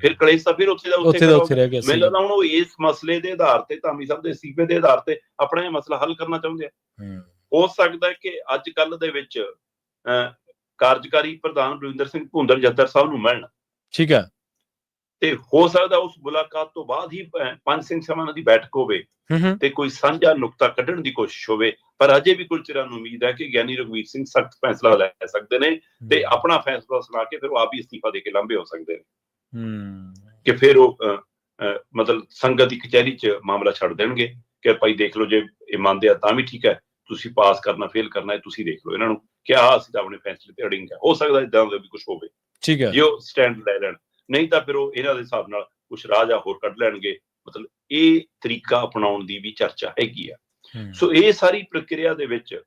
ਫਿਰ ਕਲੇਸ਼ ਤਾਂ ਫਿਰ ਉੱਥੇ ਦਾ ਉੱਥੇ ਰਹਿ ਗਿਆ। ਮੈਨੂੰ ਲੱਗਦਾ ਹੁਣ ਉਹ ਇਸ ਮਸਲੇ ਦੇ ਆਧਾਰ ਤੇ, ਧਾਮੀ ਸਾਹਿਬ ਦੇ ਅਸਤੀਫੇ ਦੇ ਆਧਾਰ ਤੇ ਆਪਣਾ ਇਹ ਮਸਲਾ ਹੱਲ ਕਰਨਾ ਚਾਹੁੰਦੇ ਆ। ਹੋ ਸਕਦਾ ਕਿ ਅੱਜ ਕੱਲ ਦੇ ਵਿੱਚ ਕਾਰਜਕਾਰੀ ਪ੍ਰਧਾਨ ਬਲਵਿੰਦਰ ਸਿੰਘ ਭੁੰਦੜ ਜਥੇਦਾਰ ਸਾਹਿਬ ਨੂੰ ਮਿਲਣ। ਠੀਕ ਹੈ। ਤੇ ਹੋ ਸਕਦਾ ਉਸ ਮੁਲਾਕਾਤ ਤੋਂ ਬਾਅਦ ਹੀ ਪੰਜ ਸਿੰਘ ਸਭਾ ਦੀ ਬੈਠਕ ਹੋਵੇ ਤੇ ਕੋਈ ਸਾਂਝਾ ਨੁਕਤਾ ਕੱਢਣ ਦੀ ਕੋਸ਼ਿਸ਼ ਹੋਵੇ। ਪਰ ਅਜੇ ਵੀ ਕੁਝ ਚਿਰਾਂ ਨੂੰ ਉਮੀਦ ਹੈ ਕਿ ਗਿਆਨੀ ਰਘਵੀਰ ਸਿੰਘ ਸਖਤ ਫੈਸਲਾ ਲੈ ਸਕਦੇ ਨੇ ਤੇ ਆਪਣਾ ਫੈਸਲਾ ਸੁਣਾ ਕੇ ਫਿਰ ਉਹ ਆਪ ਹੀ ਅਸਤੀਫਾ ਦੇ ਕੇ ਲਾਂਭੇ ਹੋ ਸਕਦੇ ਨੇ ਕਿ ਫਿਰ ਉਹ ਮਤਲਬ ਸੰਗਤ ਦੀ ਕਚਹਿਰੀ 'ਚ ਮਾਮਲਾ ਛੱਡ ਦੇਣਗੇ ਕਿ ਭਾਈ ਦੇਖ ਲਓ, ਜੇ ਇਹ ਮੰਨਦੇ ਆ ਤਾਂ ਵੀ ਠੀਕ ਹੈ, ਤੁਸੀਂ ਪਾਸ ਕਰਨਾ ਫੇਲ ਕਰਨਾ ਇਹ ਤੁਸੀਂ ਦੇਖ ਲਓ। ਇਹਨਾਂ ਨੂੰ ਕਿ ਅਸੀਂ ਤਾਂ ਆਪਣੇ ਫੈਸਲੇ ਤੇ ਅੜਿੰਗ ਹੈ। ਹੋ ਸਕਦਾ ਏਦਾਂ ਦਾ ਵੀ ਕੁਝ ਹੋਵੇ। ਠੀਕ ਹੈ। ਜੇ ਉਹ ਸਟੈਂਡ ਲੈ ਲੈਣ, ਨਹੀਂ ਤਾਂ ਫਿਰ ਉਹ ਇਹਨਾਂ ਦੇ ਹਿਸਾਬ ਨਾਲ ਕੁਛ ਰਾਹ ਜਾਂ ਹੋਰ ਕੱਢ ਲੈਣਗੇ। ਮਤਲਬ ਇਹ ਤਰੀਕਾ ਅਪਣਾਉਣ ਦੀ ਵੀ ਚਰਚਾ ਹੈਗੀ ਆ। ਸੋ ਇਹ ਸਾਰੀ ਪ੍ਰਕਿਰਿਆ ਦੇ ਵਿੱਚ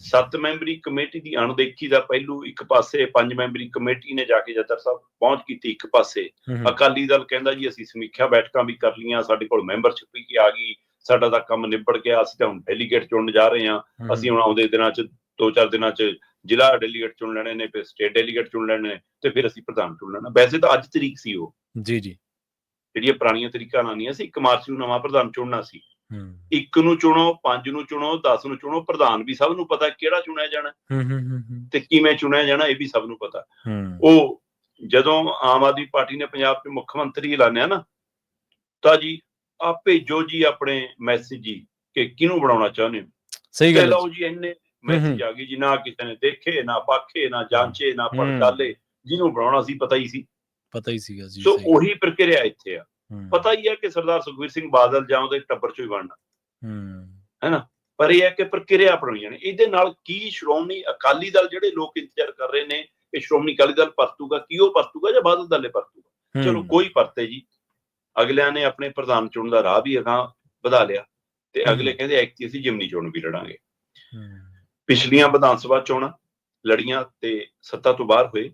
7 ਮੈਂਬਰੀ ਕਮੇਟੀ ਦੀ ਅਣਦੇਖੀ ਦਾ ਪਹਿਲੂ ਇੱਕ ਪਾਸੇ, 5 ਮੈਂਬਰੀ ਕਮੇਟੀ ਨੇ ਜਾ ਕੇ ਜਥੇਦਾਰ ਸਾਹਿਬ ਪਹੁੰਚ ਕੀਤੀ ਇੱਕ ਪਾਸੇ, ਅਕਾਲੀ ਦਲ ਕਹਿੰਦਾ ਜੀ ਅਸੀਂ ਸਮੀਖਿਆ ਬੈਠਕਾਂ ਵੀ ਕਰ ਲਈਆਂ, ਸਾਡੇ ਕੋਲ ਮੈਂਬਰਸ਼ਿਪ ਵੀ ਆ ਗਈ, ਸਾਡਾ ਤਾਂ ਕੰਮ ਨਿਬੜ ਗਿਆ, ਅਸੀਂ ਤਾਂ ਹੁਣ ਡੈਲੀਗੇਟ ਚੁਣਨ ਜਾ ਰਹੇ ਹਾਂ, ਅਸੀਂ ਹੁਣ ਆਉਂਦੇ ਦਿਨਾਂ 'ਚ 2-4 ਦਿਨਾਂ 'ਚ ਜ਼ਿਲ੍ਹਾ ਡੈਲੀਗੇਟ ਚੁਣ ਲੈਣੇ ਨੇ, ਫਿਰ ਸਟੇਟ ਡੈਲੀਗੇਟ ਚੁਣ ਲੈਣੇ ਨੇ ਤੇ ਫਿਰ ਅਸੀਂ ਪ੍ਰਧਾਨ ਚੁਣ ਲੈਣਾ। ਵੈਸੇ ਤਾਂ ਅੱਜ ਤਰੀਕ ਸੀ ਉਹ ਜੀ ਜਿਹੜੀਆਂ ਪੁਰਾਣੀਆਂ ਤਰੀਕਾਂ ਨਾਲ ਨਹੀਂ ਸੀ। 1 ਮਾਰਚ ਨੂੰ ਨਵਾਂ ਪ੍ਰਧਾਨ ਚੁਣਨਾ ਸੀ। 1 ਨੂੰ ਚੁਣੋ, 5 ਨੂੰ ਚੁਣੋ, 10 ਨੂੰ ਚੁਣੋ, ਪ੍ਰਧਾਨ ਵੀ ਸਭ ਨੂੰ ਪਤਾ ਕਿਹੜਾ ਚੁਣਿਆ ਜਾਣਾ ਤੇ ਕਿਵੇਂ ਚੁਣਿਆ ਜਾਣਾ ਇਹ ਵੀ ਸਭ ਨੂੰ ਪਤਾ। ਉਹ ਜਦੋਂ ਆਮ ਆਦਮੀ ਪਾਰਟੀ ਨੇ ਪੰਜਾਬ 'ਚ ਮੁੱਖ ਮੰਤਰੀ ਐਲਾਨਿਆ ਨਾ ਤਾਂ ਜੀ ਆ ਭੇਜੋ ਜੀ ਆਪਣੇ ਮੈਸੇਜ ਜੀ ਕਿ ਕਿਹਨੂੰ ਬਣਾਉਣਾ ਚਾਹੁੰਦੇ ਹੋ। ਸਹੀ ਤੇ ਗੱਲ ਹੈ ਲਓ ਜੀ ਇੰਨੇ ਮੈਸੇਜ ਆ ਗਏ ਜੀ, ਨਾ ਕਿਸੇ ਨੇ ਦੇਖੇ, ਨਾ ਪਾਖੇ, ਨਾ ਜਾਂਚੇ, ਨਾ ਪੜਤਾਲੇ, ਜਿਹਨੂੰ ਬਣਾਉਣਾ ਸੀ ਪਤਾ ਹੀ ਸੀ। ਪਤਾ ਹੀ ਸੀਗਾ ਜੀ। ਸੋ ਉਹੀ ਪ੍ਰਕਿਰਿਆ ਇੱਥੇ ਆ। ਪਤਾ ਹੀ ਹੈ ਕਿ ਸਰਦਾਰ ਸੁਖਬੀਰ ਸਿੰਘ ਬਾਦਲ ਜਾਂ ਉਹਦੇ ਟੱਬਰ ਚੋਂ ਹੀ ਬਣਨਾ ਹੈ ਨਾ, ਪਰ ਇਹ ਹੈ ਕਿ ਪ੍ਰਕਿਰਿਆ ਅਪਣਾਈਆਂ ਨੇ। ਇਹਦੇ ਨਾਲ ਕੀ ਸ਼੍ਰੋਮਣੀ ਅਕਾਲੀ ਦਲ, ਜਿਹੜੇ ਲੋਕ ਇੰਤਜ਼ਾਰ ਕਰ ਰਹੇ ਨੇ ਕਿ ਸ਼੍ਰੋਮਣੀ ਅਕਾਲੀ ਦਲ ਪਰਤੂਗਾ, ਕੀ ਉਹ ਪਰਤੂਗਾ ਜਾਂ ਬਾਦਲ ਦਲ ਪਰਤੂਗਾ? ਚਲੋ ਕੋਈ ਪਰਤੇ ਜੀ। ਅਗਲਿਆਂ ਨੇ ਆਪਣੇ ਪ੍ਰਧਾਨ ਚੁਣਨ ਦਾ ਰਾਹ ਵੀ ਅਗਾਂਹ ਵਧਾ ਲਿਆ ਤੇ ਅਗਲੇ ਕਹਿੰਦੇ ਐਕਤੀ ਅਸੀਂ ਜਿਮਨੀ ਚੋਣ ਵੀ ਲੜਾਂਗੇ। ਪਿਛਲੀਆਂ ਵਿਧਾਨ ਸਭਾ ਚੋਣਾਂ ਲੜੀਆਂ ਤੇ ਸੱਤਾ ਤੋਂ ਬਾਹਰ ਹੋਏ,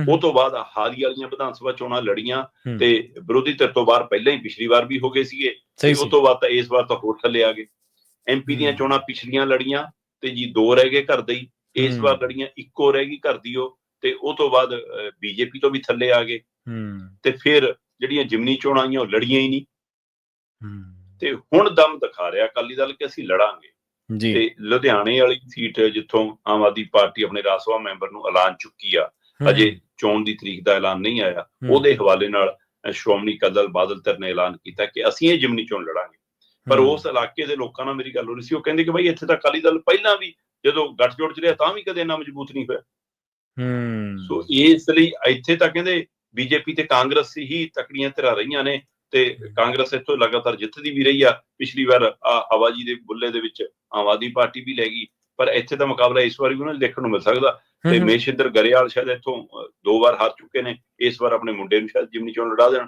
ਉਹ ਤੋਂ ਬਾਅਦ ਹਾਲ ਹੀ ਵਾਲੀਆਂ ਵਿਧਾਨ ਸਭਾ ਚੋਣਾਂ ਲੜੀਆਂ ਤੇ ਵਿਰੋਧੀ ਧਿਰ ਤੋਂ ਬਾਹਰ ਪਹਿਲਾਂ ਹੀ ਪਿਛਲੀ ਵਾਰ ਵੀ ਹੋ ਗਏ ਸੀਗੇ ਤੇ ਉਸ ਤੋਂ ਬਾਅਦ ਤਾਂ ਇਸ ਵਾਰ ਤਾਂ ਹੋਰ ਥੱਲੇ ਆ ਗਏ। MP ਦੀਆਂ ਚੋਣਾਂ ਪਿਛਲੀਆਂ ਲੜੀਆਂ ਤੇ ਜੀ 2 ਰਹਿ ਗਏ ਘਰ ਦੇ ਹੀ, ਇਸ ਵਾਰ ਲੜੀਆਂ 1 ਰਹਿ ਗਈ ਘਰ ਦੀ ਉਹ, ਤੇ ਉਹ ਤੋਂ ਬਾਅਦ BJP ਤੋਂ ਵੀ ਥੱਲੇ ਆ ਗਏ ਤੇ ਫਿਰ ਜਿਹੜੀਆਂ ਜਿਮਨੀ ਚੋਣਾਂ ਆਈਆਂ ਉਹ ਲੜੀਆਂ ਹੀ ਨਹੀਂ। ਤੇ ਹੁਣ ਦਮ ਦਿਖਾ ਰਿਹਾ ਅਕਾਲੀ ਦਲ ਕਿ ਅਸੀਂ ਲੜਾਂਗੇ। ਤੇ ਲੁਧਿਆਣੇ ਵਾਲੀ ਸੀਟ ਜਿੱਥੋਂ ਆਮ ਆਦਮੀ ਪਾਰਟੀ ਆਪਣੇ ਰਾਜ ਸਭਾ ਮੈਂਬਰ ਨੂੰ ਐਲਾਨ ਚੁੱਕੀ ਆ, ਅਜੇ ਚੋਣ ਦੀ ਤਰੀਕ ਦਾ ਐਲਾਨ ਨਹੀਂ ਆਇਆ, ਉਹਦੇ ਹਵਾਲੇ ਨਾਲ ਸ਼੍ਰੋਮਣੀ ਅਕਾਲੀ ਦਲ ਬਾਦਲ ਧਿਰ ਨੇ ਐਲਾਨ ਕੀਤਾ ਕਿ ਅਸੀਂ ਇਹ ਜਿਮਨੀ ਚੋਣ ਲੜਾਂਗੇ। ਪਰ ਉਸ ਇਲਾਕੇ ਦੇ ਲੋਕਾਂ ਨਾਲ ਮੇਰੀ ਗੱਲ ਹੋ ਰਹੀ ਸੀ, ਉਹ ਕਹਿੰਦੇ ਕਿ ਬਈ ਇੱਥੇ ਤਾਂ ਅਕਾਲੀ ਦਲ ਪਹਿਲਾਂ ਵੀ ਜਦੋਂ ਗੱਠਜੋੜ ਚ ਰਿਹਾ ਤਾਂ ਵੀ ਕਦੇ ਇੰਨਾ ਮਜ਼ਬੂਤ ਨਹੀਂ ਹੋਇਆ। ਸੋ ਇਸ ਲਈ ਇੱਥੇ ਤਾਂ ਕਹਿੰਦੇ BJP ਤੇ ਕਾਂਗਰਸ ਹੀ ਤਕੜੀਆਂ ਧਿਰਾਂ ਰਹੀਆਂ ਨੇ ਤੇ ਕਾਂਗਰਸ ਇੱਥੋਂ ਲਗਾਤਾਰ ਜਿੱਤਦੀ ਵੀ ਰਹੀ ਆ। ਪਿਛਲੀ ਵਾਰ ਹਵਾ ਜੀ ਦੇ ਬੁੱਲੇ ਦੇ ਵਿੱਚ ਆਮ ਆਦਮੀ ਪਾਰਟੀ ਵੀ ਲੈ ਗਈ, ਪਰ ਇੱਥੇ ਦਾ ਮੁਕਾਬਲਾ ਇਸ ਵਾਰ ਵੀ ਉਹਨਾਂ ਨੂੰ ਦੇਖਣ ਨੂੰ ਮਿਲ ਸਕਦਾ। ਤੇ ਮੇਸ਼ਿੰਦਰ ਗਰੇਵਾਲ ਸ਼ਾਇਦ ਇੱਥੋਂ 2 ਵਾਰ ਹਾਰ ਚੁੱਕੇ ਨੇ, ਇਸ ਵਾਰ ਆਪਣੇ ਮੁੰਡੇ ਨੂੰ ਸ਼ਾਇਦ ਜਿਮਨੀ ਚੋਣ ਲੜਾ ਦੇਣ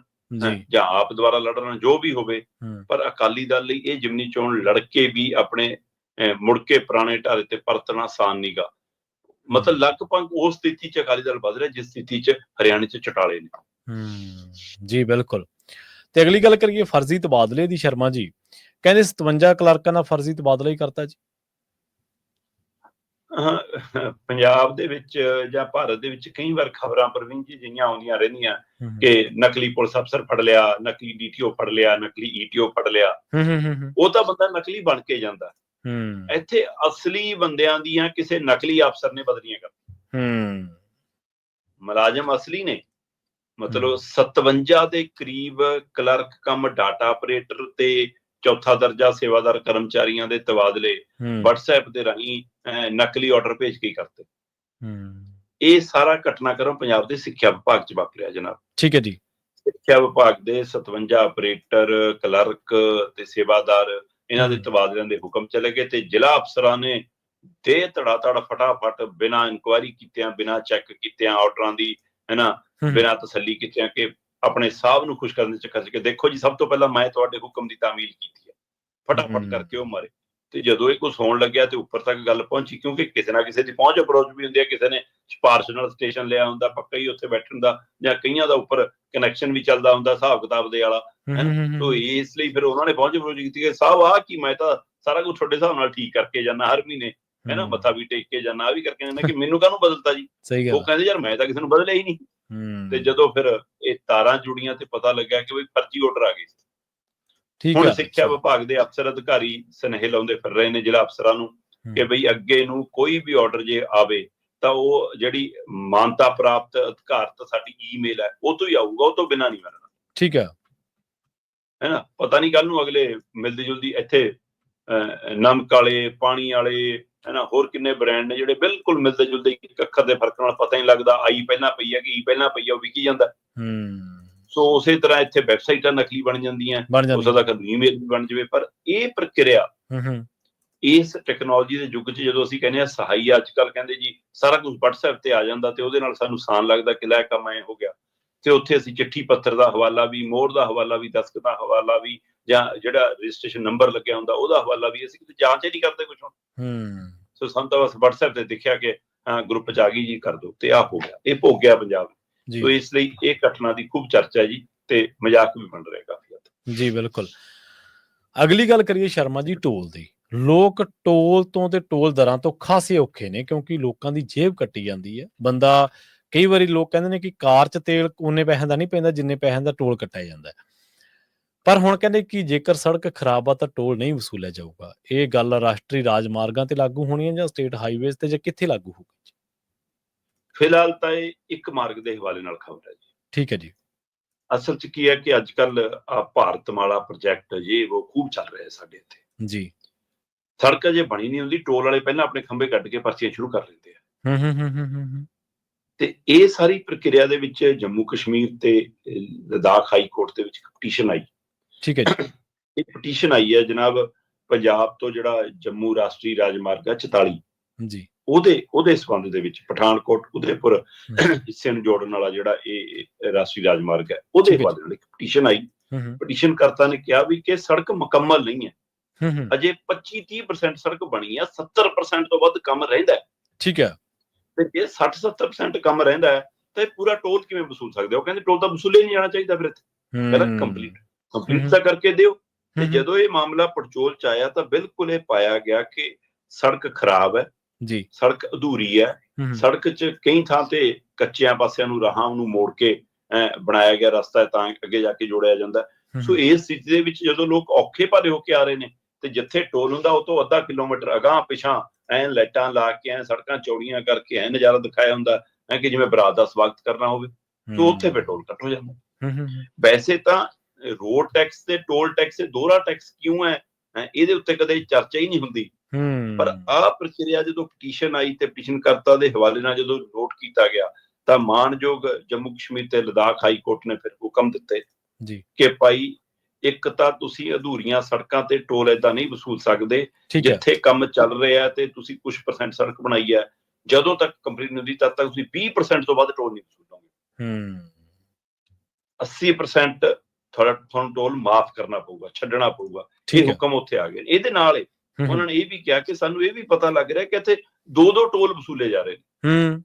ਜਾਂ ਆਪ ਦੁਆਰਾ ਲੜਨਾ, ਜੋ ਵੀ ਹੋਵੇ। ਪਰ ਅਕਾਲੀ ਦਲ ਲਈ ਇਹ ਜਿਮਨੀ ਚੋਣ ਲੜ ਕੇ ਵੀ ਆਪਣੇ ਮੁੜ ਕੇ ਪੁਰਾਣੇ ਢਾਰੇ ਤੇ ਪਰਤਣਾ ਆਸਾਨ ਨੀਗਾ। ਮਤਲਬ ਲਗਭਗ ਉਸ ਸਥਿਤੀ ਚ ਅਕਾਲੀ ਦਲ ਵੱਧ ਰਿਹਾ ਜਿਸ ਸਥਿਤੀ ਚ ਹਰਿਆਣੇ ਚ ਚਟਾਲੇ ਨੇ। ਜੀ ਬਿਲਕੁਲ। ਤੇ ਅਗਲੀ ਗੱਲ ਕਰੀਏ ਫਰਜ਼ੀ ਤਬਾਦਲੇ ਦੀ। ਸ਼ਰਮਾ ਜੀ ਕਹਿੰਦੇ 57 ਕਲਰਕਾਂ ਦਾ ਫਰਜ਼ੀ ਤਬਾਦਲਾ ਹੀ ਕਰਤਾ ਜੀ। ਪੰਜਾਬ ਦੇ ਵਿੱਚ ਜਾਂ ਭਾਰਤ ਦੇ ਵਿੱਚ ਕਈ ਵਾਰ ਖਬਰਾਂ ਪ੍ਰਵੀਨ ਜੀ ਜਿਹੀਆਂ ਆਉਂਦੀਆਂ ਰਹਿੰਦੀਆਂ ਕਿ ਨਕਲੀ ਪੁਲਿਸ ਅਫਸਰ ਫੜ ਲਿਆ, ਨਕਲੀ DTO ਫੜ ਲਿਆ, ਨਕਲੀ ETO ਫੜ ਲਿਆ। ਉਹ ਤਾਂ ਬੰਦਾ ਨਕਲੀ ਬਣ ਕੇ ਜਾਂਦਾ। ਇੱਥੇ ਅਸਲੀ ਬੰਦਿਆਂ ਦੀਆਂ ਕਿਸੇ ਨਕਲੀ ਅਫਸਰ ਨੇ ਬਦਲੀਆਂ ਕਰਤੀਆਂ। ਮੁਲਾਜ਼ਮ ਅਸਲੀ ਨੇ, ਮਤਲਬ 57 ਦੇ ਕਰੀਬ ਕਲਰਕ ਕਮ ਡਾਟਾ ਆਪਰੇਟਰ ਤੇ ਚੌਥਾ ਦਰਜਾ ਸੇਵਾਦਾਰ ਕਰਮਚਾਰੀਆਂ ਦੇ ਤਬਾਦਲੇ WhatsApp ਦੇ ਰਾਹੀਂ ਨਕਲੀ ਆਰਡਰ ਭੇਜ ਕੇ ਕਰਤੇ। ਇਹ ਸਾਰਾ ਘਟਨਾਕ੍ਰਮ ਪੰਜਾਬ ਦੇ ਸਿੱਖਿਆ ਵਿਭਾਗ ਚ ਵਾਪਰਿਆ ਜਨਾਬ। ਠੀਕ ਹੈ ਜੀ। ਸਿੱਖਿਆ ਵਿਭਾਗ ਦੇ 57 ਆਪਰੇਟਰ, ਕਲਰਕ ਤੇ ਸੇਵਾਦਾਰ, ਇਹਨਾਂ ਦੇ ਤਬਾਦਲਿਆਂ ਦੇ ਹੁਕਮ ਚਲੇ ਗਏ ਤੇ ਜ਼ਿਲ੍ਹਾ ਅਫਸਰਾਂ ਨੇ ਦੇ ਧੜਾ ਫਟਾਫਟ ਬਿਨਾਂ ਇਨਕੁਆਇਰੀ ਕੀਤਿਆਂ, ਬਿਨਾਂ ਚੈੱਕ ਕੀਤਿਆਂ ਆਰਡਰਾਂ ਦੀ, ਹੈਨਾ, ਬਿਨਾਂ ਤਸੱਲੀ ਕੀਤਿਆਂ ਕਿ ਆਪਣੇ ਸਾਹਿਬ ਨੂੰ ਖੁਸ਼ ਕਰਨ ਦੇ ਚੱਕਰ ਚ ਕਿ ਦੇਖੋ ਜੀ ਸਭ ਤੋਂ ਪਹਿਲਾਂ ਮੈਂ ਤੁਹਾਡੇ ਹੁਕਮ ਦੀ ਤਾਮੀਲ ਕੀਤੀ ਹੈ, ਫਟਾਫਟ ਕਰਕੇ ਉਹ ਮਾਰੇ। ਤੇ ਜਦੋਂ ਇਹ ਕੁਝ ਹੋਣ ਲੱਗਿਆ ਤੇ ਉੱਪਰ ਤੱਕ ਗੱਲ ਪਹੁੰਚੀ, ਕਿਉਂਕਿ ਕਿਸੇ ਨਾ ਕਿਸੇ ਦੀ ਪਹੁੰਚ ਅਪਰੋਚ ਵੀ ਹੁੰਦੀ ਹੈ, ਕਿਸੇ ਨੇ ਸਿਫਾਰਸ਼ ਨਾਲ ਸਟੇਸ਼ਨ ਲਿਆ ਹੁੰਦਾ ਪੱਕਾ ਹੀ ਉੱਥੇ ਬੈਠਣ ਦਾ, ਜਾਂ ਕਈਆਂ ਦਾ ਉੱਪਰ ਕਨੈਕਸ਼ਨ ਵੀ ਚੱਲਦਾ ਹੁੰਦਾ ਹਿਸਾਬ ਕਿਤਾਬ ਦੇ ਵਾਲਾ। ਤੋ ਇਸ ਲਈ ਫਿਰ ਉਹਨਾਂ ਨੇ ਪਹੁੰਚ ਅਪਰੋਚ ਕੀਤੀ ਕਿ ਸਾਹਿਬ ਆਹ ਕੀ, ਮੈਂ ਤਾਂ ਸਾਰਾ ਕੁਝ ਤੁਹਾਡੇ ਹਿਸਾਬ ਨਾਲ ਠੀਕ ਕਰਕੇ ਜਾਣਾ ਹਰ ਮਹੀਨੇ, ਹੈ ਨਾ, ਮੱਥਾ ਵੀ ਟੇਕ ਕੇ ਜਾਣਾ, ਆ ਵੀ ਕਰਕੇ ਜਾਣਾ, ਕਿ ਮੈਨੂੰ ਕਾਹਨੂੰ ਬਦਲਤਾ ਜੀ। ਉਹ ਕਹਿੰਦੇ ਯਾਰ ਮੈਂ ਤਾਂ ਕਿਸੇ ਨੂੰ ਬਦਲਿਆ ਹੀ ਨਹੀਂ। ਤੇ ਜਦੋਂ ਫਿਰ ਇਹ ਤਾਰਾਂ ਜੁੜੀਆਂ ਤੇ ਪਤਾ ਲੱਗਿਆ ਕਿ ਬਈ ਫਰਜ਼ੀ ਆਰਡਰ ਆ ਗਏ। ਹੁਣ ਸਿੱਖਿਆ ਵਿਭਾਗ ਦੇ ਅਫਸਰ ਅਧਿਕਾਰੀ ਸੁਨੇਹੇ ਲਾਉਂਦੇ ਫਿਰ ਰਹੇ ਨੇ ਜ਼ਿਲ੍ਹਾ ਅਫਸਰਾਂ ਨੂੰ ਕਿ ਬਈ ਅੱਗੇ ਨੂੰ ਕੋਈ ਵੀ ਆਰਡਰ ਜੇ ਆਵੇ ਤਾਂ ਉਹ ਜਿਹੜੀ ਮਾਨਤਾ ਪ੍ਰਾਪਤ ਅਧਿਕਾਰਤ ਸਾਡੀ ਈਮੇਲ ਹੈ ਉਹ ਤੋਂ ਹੀ ਆਊਗਾ, ਉਹ ਤੋਂ ਬਿਨਾਂ ਨਹੀਂ ਮਿਲਣਾ। ਠੀਕ ਹੈ ਨਾ, ਪਤਾ ਨਹੀਂ ਕੱਲ ਨੂੰ ਅਗਲੇ ਮਿਲਦੀ ਜੁਲਦੀ ਇੱਥੇ ਨਮਕ ਵਾਲੇ, ਪਾਣੀ ਵਾਲੇ, ਹੈਨਾ, ਹੋਰ ਕਿੰਨੇ ਬ੍ਰਾਂਡ ਨੇ ਜਿਹੜੇ ਬਿਲਕੁਲ ਮਿਲਦੇ ਜੁਲਦੇ, ਇੱਕ ਅੱਖਰ ਦੇ ਫਰਕ ਨਾਲ ਪਤਾ ਹੀ ਲੱਗਦਾ ਆਈ ਪਹਿਲਾਂ ਪਈ ਹੈ ਕਿ ਈ ਪਹਿਲਾਂ ਪਈ ਹੈ, ਉਹ ਵਿਕੀ ਜਾਂਦਾ। ਸੋ ਉਸੇ ਤਰ੍ਹਾਂ ਇੱਥੇ ਵੈਬਸਾਈਟਾਂ ਨਕਲੀ ਬਣ ਜਾਂਦੀਆਂ, ਹੋ ਸਕਦਾ ਕਦੇ ਈਮੇਲ ਬਣ ਜਾਵੇ। ਪਰ ਇਹ ਪ੍ਰਕਿਰਿਆ ਇਸ ਟੈਕਨੋਲੋਜੀ ਦੇ ਯੁੱਗ 'ਚ ਜਦੋਂ ਅਸੀਂ ਕਹਿੰਦੇ ਹਾਂ ਸਹਾਈ, ਅੱਜ ਕੱਲ੍ਹ ਕਹਿੰਦੇ ਜੀ ਸਾਰਾ ਕੁਝ WhatsApp ਤੇ ਆ ਜਾਂਦਾ ਤੇ ਉਹਦੇ ਨਾਲ ਸਾਨੂੰ ਆਸਾਨ ਲੱਗਦਾ ਕਿ ਲੈ ਕੰਮ ਐ ਹੋ ਗਿਆ, ਤੇ ਉੱਥੇ ਅਸੀਂ ਚਿੱਠੀ ਪੱਤਰ ਦਾ ਹਵਾਲਾ ਵੀ, ਮੋਹਰ ਦਾ ਹਵਾਲਾ ਵੀ, ਦਸਤਖਤ ਦਾ ਹਵਾਲਾ ਵੀ, ਜਾਂ ਜਿਹੜਾ ਰਜਿਸਟ੍ਰੇਸ਼ਨ ਨੰਬਰ ਲੱਗਿਆ ਹੁੰਦਾ ਉਹਦਾ ਹਵਾਲਾ ਵੀ, ਅਸੀਂ ਕਿਤੇ ਜਾਂਚ ਹੀ ਨਹੀਂ ਕਰਦੇ ਕੁਛ। ਹੁਣ ਸੋ ਸਾਨੂੰ ਤਾਂ ਬਸ WhatsApp ਤੇ ਦਿਖਿਆ ਕਿ ਗਰੁੱਪ 'ਚ ਆ ਗਈ ਜੀ, ਕਰ ਦਿਓ, ਤੇ ਆਹ ਹੋ ਗਿਆ, ਇਹ ਭੋਗ ਗਿਆ ਪੰਜਾਬ। ਸੋ ਇਸ ਲਈ ਇਹ ਘਟਨਾ ਦੀ ਖੂਬ ਚਰਚਾ ਹੈ ਜੀ, ਤੇ ਮਜ਼ਾਕ ਵੀ ਬਣ ਰਿਹਾ ਕਾਫੀ ਹੱਦ। ਜੀ ਬਿਲਕੁਲ। ਅਗਲੀ ਗੱਲ ਕਰੀਏ ਸ਼ਰਮਾ ਜੀ ਟੋਲ ਦੀ। ਲੋਕ ਟੋਲ ਤੋਂ ਤੇ ਟੋਲ ਦਰਾਂ ਤੋਂ ਖਾਸੇ ਔਖੇ ਨੇ ਕਿਉਂਕਿ ਲੋਕਾਂ ਦੀ ਜੇਬ ਕੱਟੀ ਜਾਂਦੀ ਹੈ। ਬੰਦਾ ਕਈ ਵਾਰੀ ਲੋਕ ਕਹਿੰਦੇ ਨੇ ਕਿ ਕਾਰ 'ਚ ਤੇਲ ਉਨੇ ਪੈਸਿਆਂ ਦਾ ਨਹੀਂ ਪੈਂਦਾ ਜਿੰਨੇ ਪੈਸਿਆਂ ਦਾ ਟੋਲ ਕੱਟਿਆ ਜਾਂਦਾ। ਪਰ ਹੁਣ ਕਹਿੰਦੇ ਕਿ ਜੇਕਰ ਸੜਕ ਖਰਾਬ ਆ ਤਾਂ ਟੋਲ ਨਹੀਂ ਵਸੂਲਿਆ ਜਾਊਗਾ। ਇਹ ਗੱਲ ਰਾਸ਼ਟਰੀ ਰਾਜਮਾਰਗਾਂ ਤੇ ਲਾਗੂ ਹੋਣੀ ਹੈ ਜਾਂ ਸਟੇਟ ਹਾਈਵੇਜ਼ ਤੇ, ਜਾਂ ਕਿੱਥੇ ਲਾਗੂ ਹੋਊਗੀ? ਫਿਲਹਾਲ ਤਾਂ ਇਹ ਇੱਕ ਮਾਰਗ ਦੇ ਹਵਾਲੇ ਨਾਲ ਖਬਰ ਹੈ ਜੀ। ਠੀਕ ਹੈ ਜੀ। ਅਸਲ 'ਚ ਕੀ ਹੈ ਕਿ ਅੱਜ ਕੱਲ ਭਾਰਤਮਾਲਾ ਪ੍ਰੋਜੈਕਟ ਉਹ ਖੂਬ ਚੱਲ ਰਿਹਾ ਸਾਡੇ ਇੱਥੇ ਜੀ। ਸੜਕ ਅਜੇ ਬਣੀ ਨਹੀਂ ਹੁੰਦੀ, ਟੋਲ ਵਾਲੇ ਪਹਿਲਾਂ ਆਪਣੇ ਖੰਭੇ ਕੱਢ ਕੇ ਪਰਚੀਆਂ ਸ਼ੁਰੂ ਕਰ ਲੈਂਦੇ ਆ। ਤੇ ਇਹ ਸਾਰੀ ਪ੍ਰਕਿਰਿਆ ਦੇ ਵਿੱਚ ਜੰਮੂ ਕਸ਼ਮੀਰ ਤੇ ਲਦਾਖ ਹਾਈ ਕੋਰਟ ਦੇ ਵਿੱਚ ਪਟੀਸ਼ਨ ਆਈ। ਠੀਕ ਹੈ ਜੀ। ਇਹ ਪਟੀਸ਼ਨ ਆਈ ਹੈ ਜਨਾਬ ਪੰਜਾਬ ਤੋਂ ਜਿਹੜਾ ਜੰਮੂ ਰਾਸ਼ਟਰੀ ਰਾਜਮਾਰਗ ਹੈ 44 ਜੀ, ਉਹਦੇ ਸੰਬੰਧ ਦੇ ਵਿੱਚ ਪਠਾਨਕੋਟ ਉਦੈਪੁਰ ਹਿੱਸੇ ਨੂੰ ਜੋੜਨ ਵਾਲਾ ਜਿਹੜਾ ਇਹ ਰਾਸ਼ਟਰੀ ਰਾਜਮਾਰਗ ਹੈ ਉਹਦੇ ਹਵਾਲੇ ਨਾਲ ਇੱਕ ਪਟੀਸ਼ਨ ਆਈ। ਪਟੀਸ਼ਨ ਕਰਤਾ ਨੇ ਕਿਹਾ ਵੀ ਕਿ ਸੜਕ ਮੁਕੰਮਲ ਨਹੀਂ ਹੈ, ਅਜੇ 25-30% ਸੜਕ ਬਣੀ ਆ, 70% ਤੋਂ ਵੱਧ ਕੰਮ ਰਹਿੰਦਾ ਹੈ। ਠੀਕ ਹੈ। ਤੇ ਜੇ 60-70% ਕੰਮ ਰਹਿੰਦਾ ਹੈ ਤਾਂ ਇਹ ਪੂਰਾ ਟੋਲ ਕਿਵੇਂ ਵਸੂਲ ਸਕਦੇ ਹੋ? ਕਹਿੰਦੇ ਟੋਲ ਤਾਂ ਵਸੂਲੇ ਨਹੀਂ ਜਾਣਾ ਚਾਹੀਦਾ, ਫਿਰ ਇੱਥੇ ਪਹਿਲਾਂ ਕੰਪਲੀਟ ਤਾਂ ਕਰਕੇ ਦਿਓ। ਤੇ ਜਦੋਂ ਇਹ ਮਾਮਲਾ ਪੜਚੋਲ ਚ ਆਇਆ ਤਾਂ ਬਿਲਕੁਲ ਇਹ ਪਾਇਆ ਗਿਆ ਕਿ ਸੜਕ ਖਰਾਬ ਹੈ ਜੀ, ਸੜਕ ਅਧੂਰੀ ਹੈ, ਸੜਕ 'ਚ ਕਈ ਥਾਂ ਤੇ ਕੱਚਿਆਂ ਪਾਸਿਆਂ ਨੂੰ ਰਾਹਾਂ ਨੂੰ ਮੋੜ ਕੇ ਬਣਾਇਆ ਗਿਆ ਰਸਤਾ ਤਾਂ ਅੱਗੇ ਜਾ ਕੇ ਜੋੜਿਆ ਜਾਂਦਾ। ਸੋ ਇਸ ਸਥਿਤੀ ਦੇ ਵਿੱਚ ਜਦੋਂ ਲੋਕ ਔਖੇ ਭਾਰੇ ਹੋ ਕੇ ਆ ਰਹੇ ਨੇ ਤੇ ਜਿੱਥੇ ਟੋਲ ਹੁੰਦਾ ਉਹ ਤੋਂ ਅੱਧਾ ਕਿਲੋਮੀਟਰ ਅਗਾਂਹ ਪਿਛਾਂ ਐਂ ਲਾਈਟਾਂ ਲਾ ਕੇ ਐਂ ਸੜਕਾਂ ਚੌੜੀਆਂ ਕਰਕੇ ਐਂ ਨਜ਼ਾਰਾ ਦਿਖਾਇਆ ਹੁੰਦਾ ਐ ਕਿ ਜਿਵੇਂ ਬਰਾਤ ਦਾ ਸਵਾਗਤ ਕਰਨਾ ਹੋਵੇ। ਸੋ ਉੱਥੇ ਫਿਰ ਟੋਲ ਕੱਟ ਹੋ ਜਾਂਦਾ। ਵੈਸੇ ਤਾਂ ਰੋਡ ਟੈਕਸ ਤੇ ਟੋਲ ਟੈਕਸ ਦੋਹਰਾ ਟੈਕਸ ਕਿਉਂ ਹੈ ਇਹਦੇ ਉੱਤੇ ਕਦੇ ਚਰਚਾ ਹੀ ਨਹੀਂ ਹੁੰਦੀ। ਪਰ ਆਹ ਪ੍ਰਕਿਰਿਆ ਜਦੋਂ ਪਟੀਸ਼ਨ ਆਈ ਤੇ ਪਟੀਸ਼ਨ ਕਰਤਾ ਦੇ ਹਵਾਲੇ ਨਾਲ ਜਦੋਂ ਨੋਟ ਕੀਤਾ ਗਿਆ ਤਾਂ ਮਾਣਯੋਗ ਜੰਮੂ ਕਸ਼ਮੀਰ ਤੇ ਲਦਾਖ ਹਾਈ ਕੋਰਟ ਨੇ ਫਿਰ ਹੁਕਮ ਦਿੱਤੇ ਜੀ ਕਿ ਭਾਈ ਇੱਕ ਤਾਂ ਤੁਸੀਂ ਅਧੂਰੀਆਂ ਸੜਕਾਂ ਤੇ ਟੋਲ ਏਦਾਂ ਨਹੀਂ ਵਸੂਲ ਸਕਦੇ, ਜਿੱਥੇ ਕੰਮ ਚੱਲ ਰਿਹਾ ਤੇ ਤੁਸੀਂ ਕੁਝ % ਸੜਕ ਬਣਾਈ ਹੈ, ਜਦੋਂ ਤੱਕ ਕੰਪਲੀਟ ਨਹੀਂ ਹੁੰਦੀ ਤਦ ਤੱਕ ਤੁਸੀਂ 20% ਤੋਂ ਵੱਧ ਟੋਲ ਨਹੀਂ ਵਸੂਲੋਗੇ। 80% ਤੁਹਾਨੂੰ ਟੋਲ ਮਾਫ ਕਰਨਾ ਪਊਗਾ, ਛੱਡਣਾ ਪਊਗਾ। ਇਹ ਹੁਕਮ ਉੱਥੇ ਆ ਗਏ। ਇਹਦੇ ਨਾਲ ਉਹਨਾਂ ਨੇ ਇਹ ਵੀ ਕਿਹਾ ਕਿ ਸਾਨੂੰ ਇਹ ਵੀ ਪਤਾ ਲੱਗ ਰਿਹਾ ਕਿ ਇੱਥੇ 2 ਟੋਲ ਵਸੂਲੇ ਜਾ ਰਹੇ ਨੇ।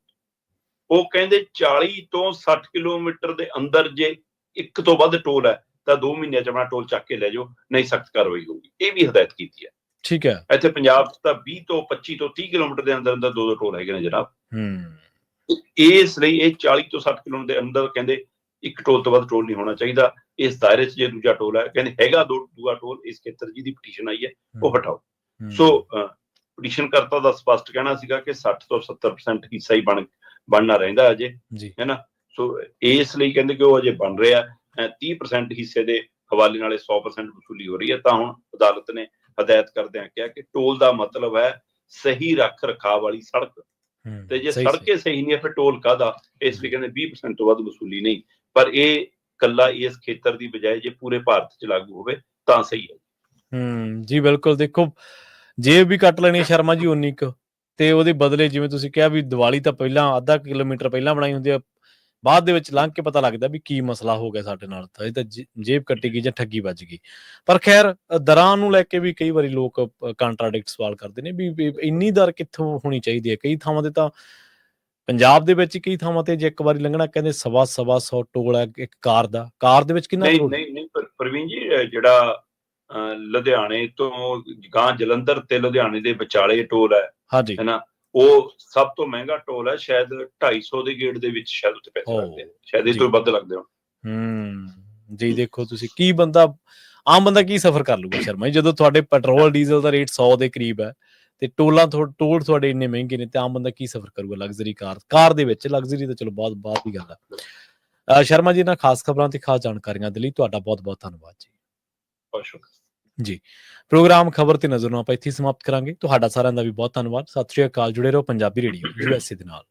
ਉਹ ਕਹਿੰਦੇ 40 ਤੋਂ 60 ਕਿਲੋਮੀਟਰ ਦੇ ਅੰਦਰ ਜੇ ਇੱਕ ਤੋਂ ਵੱਧ ਟੋਲ ਹੈ ਤਾਂ 2 ਮਹੀਨਿਆਂ 'ਚ ਆਪਣਾ ਟੋਲ ਚੱਕ ਕੇ ਲੈ ਜਾਓ, ਨਹੀਂ ਸਖਤ ਕਾਰਵਾਈ ਹੋਊਗੀ। ਇਹ ਵੀ ਹਦਾਇਤ ਕੀਤੀ ਹੈ। ਠੀਕ ਹੈ। ਇੱਥੇ ਪੰਜਾਬ 'ਚ ਤਾਂ 20 ਤੋਂ 25 ਤੋਂ 30 ਕਿਲੋਮੀਟਰ ਦੇ ਅੰਦਰ ਅੰਦਰ 2 ਟੋਲ ਹੈਗੇ ਨੇ ਜਨਾਬ। ਇਸ ਲਈ ਇਹ 40 ਤੋਂ 60 ਕਿਲੋਮੀਟਰ ਦੇ ਅੰਦਰ ਕਹਿੰਦੇ ਇੱਕ ਟੋਲ ਤੋਂ ਵੱਧ ਟੋਲ ਨਹੀਂ ਹੋਣਾ ਚਾਹੀਦਾ। ਇਸ ਦਾਇਰੇ 'ਚ ਜੇ ਦੂਜਾ ਟੋਲ ਹੈ ਕਹਿੰਦੇ ਹੈਗਾ ਦੂਆ ਟੋਲ ਇਸ ਖੇਤਰ ਜਿਹਦੀ ਪਟੀਸ਼ਨ ਆਈ ਹੈ ਉਹ ਹਟਾਓ। ਸੋ ਪਟੀਸ਼ਨ ਕਰਤਾ ਦਾ ਸਪਸ਼ਟ ਕਹਿਣਾ ਸੀਗਾ ਕਿ 60 ਤੋਂ 70% ਹਿੱਸਾ ਹੀ ਬਣਨਾ ਰਹਿੰਦਾ ਅਜੇ, ਹੈ ਨਾ। ਸੋ ਇਸ ਲਈ ਕਹਿੰਦੇ ਕਿ ਉਹ ਅਜੇ ਬਣ ਰਿਹਾ। 30% ਹਿੱਸੇ ਦੇ ਹਵਾਲੇ ਨਾਲ 100% ਵਸੂਲੀ ਹੋ ਰਹੀ ਹੈ। ਤਾਂ ਹੁਣ ਅਦਾਲਤ ਨੇ ਹਦਾਇਤ ਕਰਦਿਆਂ ਕਿਹਾ ਕਿ ਟੋਲ ਦਾ ਮਤਲਬ ਹੈ ਸਹੀ ਰੱਖ ਰਖਾਅ ਵਾਲੀ ਸੜਕ, ਤੇ ਜੇ ਸੜਕੇ ਸਹੀ ਨਹੀਂ ਹੈ ਫਿਰ ਟੋਲ ਕਾਹਦਾ। ਇਸ ਲਈ ਕਹਿੰਦੇ 20% ਤੋਂ ਵੱਧ ਵਸੂਲੀ ਨਹੀਂ। ਪਰ ਇਹ ਕੱਲਾ ਇਸ ਖੇਤਰ ਦੀ ਬਜਾਏ ਜੇ ਪੂਰੇ ਭਾਰਤ 'ਚ ਲਾਗੂ ਹੋਵੇ ਤਾਂ ਸਹੀ ਹੈ। ਜੀ ਬਿਲਕੁਲ। ਦੇਖੋ ਜੇਬ ਵੀ ਕੱਟ ਲੈਣੀ ਸ਼ਰਮਾ ਜੀ ਉਨੀ ਕੁ, ਤੇ ਉਹਦੇ ਬਦਲੇ ਜਿਵੇਂ ਤੁਸੀਂ ਕਿਹਾ ਵੀ ਦੀਵਾਲੀ ਤਾਂ ਪਹਿਲਾਂ ਅੱਧਾ ਕਿਲੋਮੀਟਰ ਪਹਿਲਾਂ ਬਣਾਈ ਹੁੰਦੀ ਆ, ਬਾਅਦ ਦੇ ਵਿੱਚ ਲੰਘ ਕੇ ਪਤਾ ਲੱਗਦਾ ਵੀ ਕੀ ਮਸਲਾ ਹੋ ਗਿਆ ਸਾਡੇ ਨਾਲ, ਤਾਂ ਇਹ ਤਾਂ ਜੇਬ ਕੱਟੀ ਗਈ ਜਾਂ ਠੱਗੀ ਵੱਜ ਗਈ। ਪਰ ਖੈਰ ਦਰਾਂ ਨੂੰ ਲੈ ਕੇ ਵੀ ਕਈ ਵਾਰੀ ਲੋਕ ਕੰਟਰਾਡਿਕਟ ਸਵਾਲ ਕਰਦੇ ਨੇ ਵੀ ਇੰਨੀ ਦਰ ਕਿੱਥੋਂ ਹੋਣੀ ਚਾਹੀਦੀ ਹੈ। ਕਈ ਥਾਵਾਂ ਤੇ ਤਾਂ ਪੰਜਾਬ ਦੇ ਵਿੱਚ ਕਈ ਥਾਵਾਂ ਤੇ ਜੇ ਇੱਕ ਵਾਰੀ ਲੰਘਣਾ ਕਹਿੰਦੇ 100 ਟੋਲ ਹੈ ਇੱਕ ਕਾਰ ਦੇ ਵਿੱਚ ਕਿੰਨਾ? ਨਹੀਂ ਪ੍ਰਵੀਨ ਜੀ, ਜਿਹੜਾ ਲੁਧਿਆਣੇ ਤੋਂ ਗਾਂ ਜਲੰਧਰ ਤੇ ਲੁਧਿਆਣੇ ਦੇ ਵਿਚਾਲੇ ਟੋਲ ਹੈ ਨਾ, ਉਹ ਸਭ ਤੋਂ ਮਹਿੰਗਾ ਟੋਲ ਹੈ। ਸ਼ਾਇਦ 250 ਦੇ ਗੇੜ ਦੇ ਵਿੱਚ ਸ਼ਾਇਦ ਉੱਤੇ ਪੈਸੇ ਲੱਗਦੇ, ਸ਼ਾਇਦ ਇਹ ਤੋਂ ਵੱਧ ਲੱਗਦੇ ਹੋਣ। ਜੀ ਦੇਖੋ ਤੁਸੀਂ ਕੀ ਆਮ ਬੰਦਾ ਕੀ ਸਫ਼ਰ ਕਰ ਲੂਗਾ ਸ਼ਰਮਾ ਜੀ, ਜਦੋਂ ਤੁਹਾਡੇ ਪੈਟਰੋਲ ਡੀਜ਼ਲ ਦਾ ਰੇਟ 100 ਦੇ ਕਰੀਬ ਹੈ ਤੇ ਟੋਲ ਤੁਹਾਡੇ ਇੰਨੇ ਮਹਿੰਗੇ ਨੇ, ਤੇ ਆਮ ਬੰਦਾ ਕੀ ਸਫ਼ਰ ਕਰੂਗਾ ਲਗਜ਼ਰੀ ਕਾਰ ਦੇ ਵਿੱਚ। ਲਗਜ਼ਰੀ ਤਾਂ ਚਲੋ ਬਾਅਦ ਦੀ ਗੱਲ ਹੈ। ਸ਼ਰਮਾ ਜੀ ਨਾਲ ਖਾਸ ਖਬਰਾਂ ਤੇ ਖਾਸ ਜਾਣਕਾਰੀਆਂ ਦੇ ਲਈ ਤੁਹਾਡਾ ਬਹੁਤ ਬਹੁਤ ਧੰਨਵਾਦ ਜੀ। ਬਹੁਤ ਸ਼ੁਕਰੀਆ ਜੀ। ਪ੍ਰੋਗਰਾਮ ਖਬਰ ਤੇ ਨਜ਼ਰ ਨੂੰ ਆਪਾਂ ਇੱਥੇ ਸਮਾਪਤ ਕਰਾਂਗੇ। ਤੁਹਾਡਾ ਸਾਰਿਆਂ ਦਾ ਵੀ ਬਹੁਤ ਧੰਨਵਾਦ। ਸਤਿ ਸ਼੍ਰੀ ਅਕਾਲ। ਜੁੜੇ ਰਹੋ ਪੰਜਾਬੀ ਰੇਡੀਓ USA ਦੇ ਨਾਲ।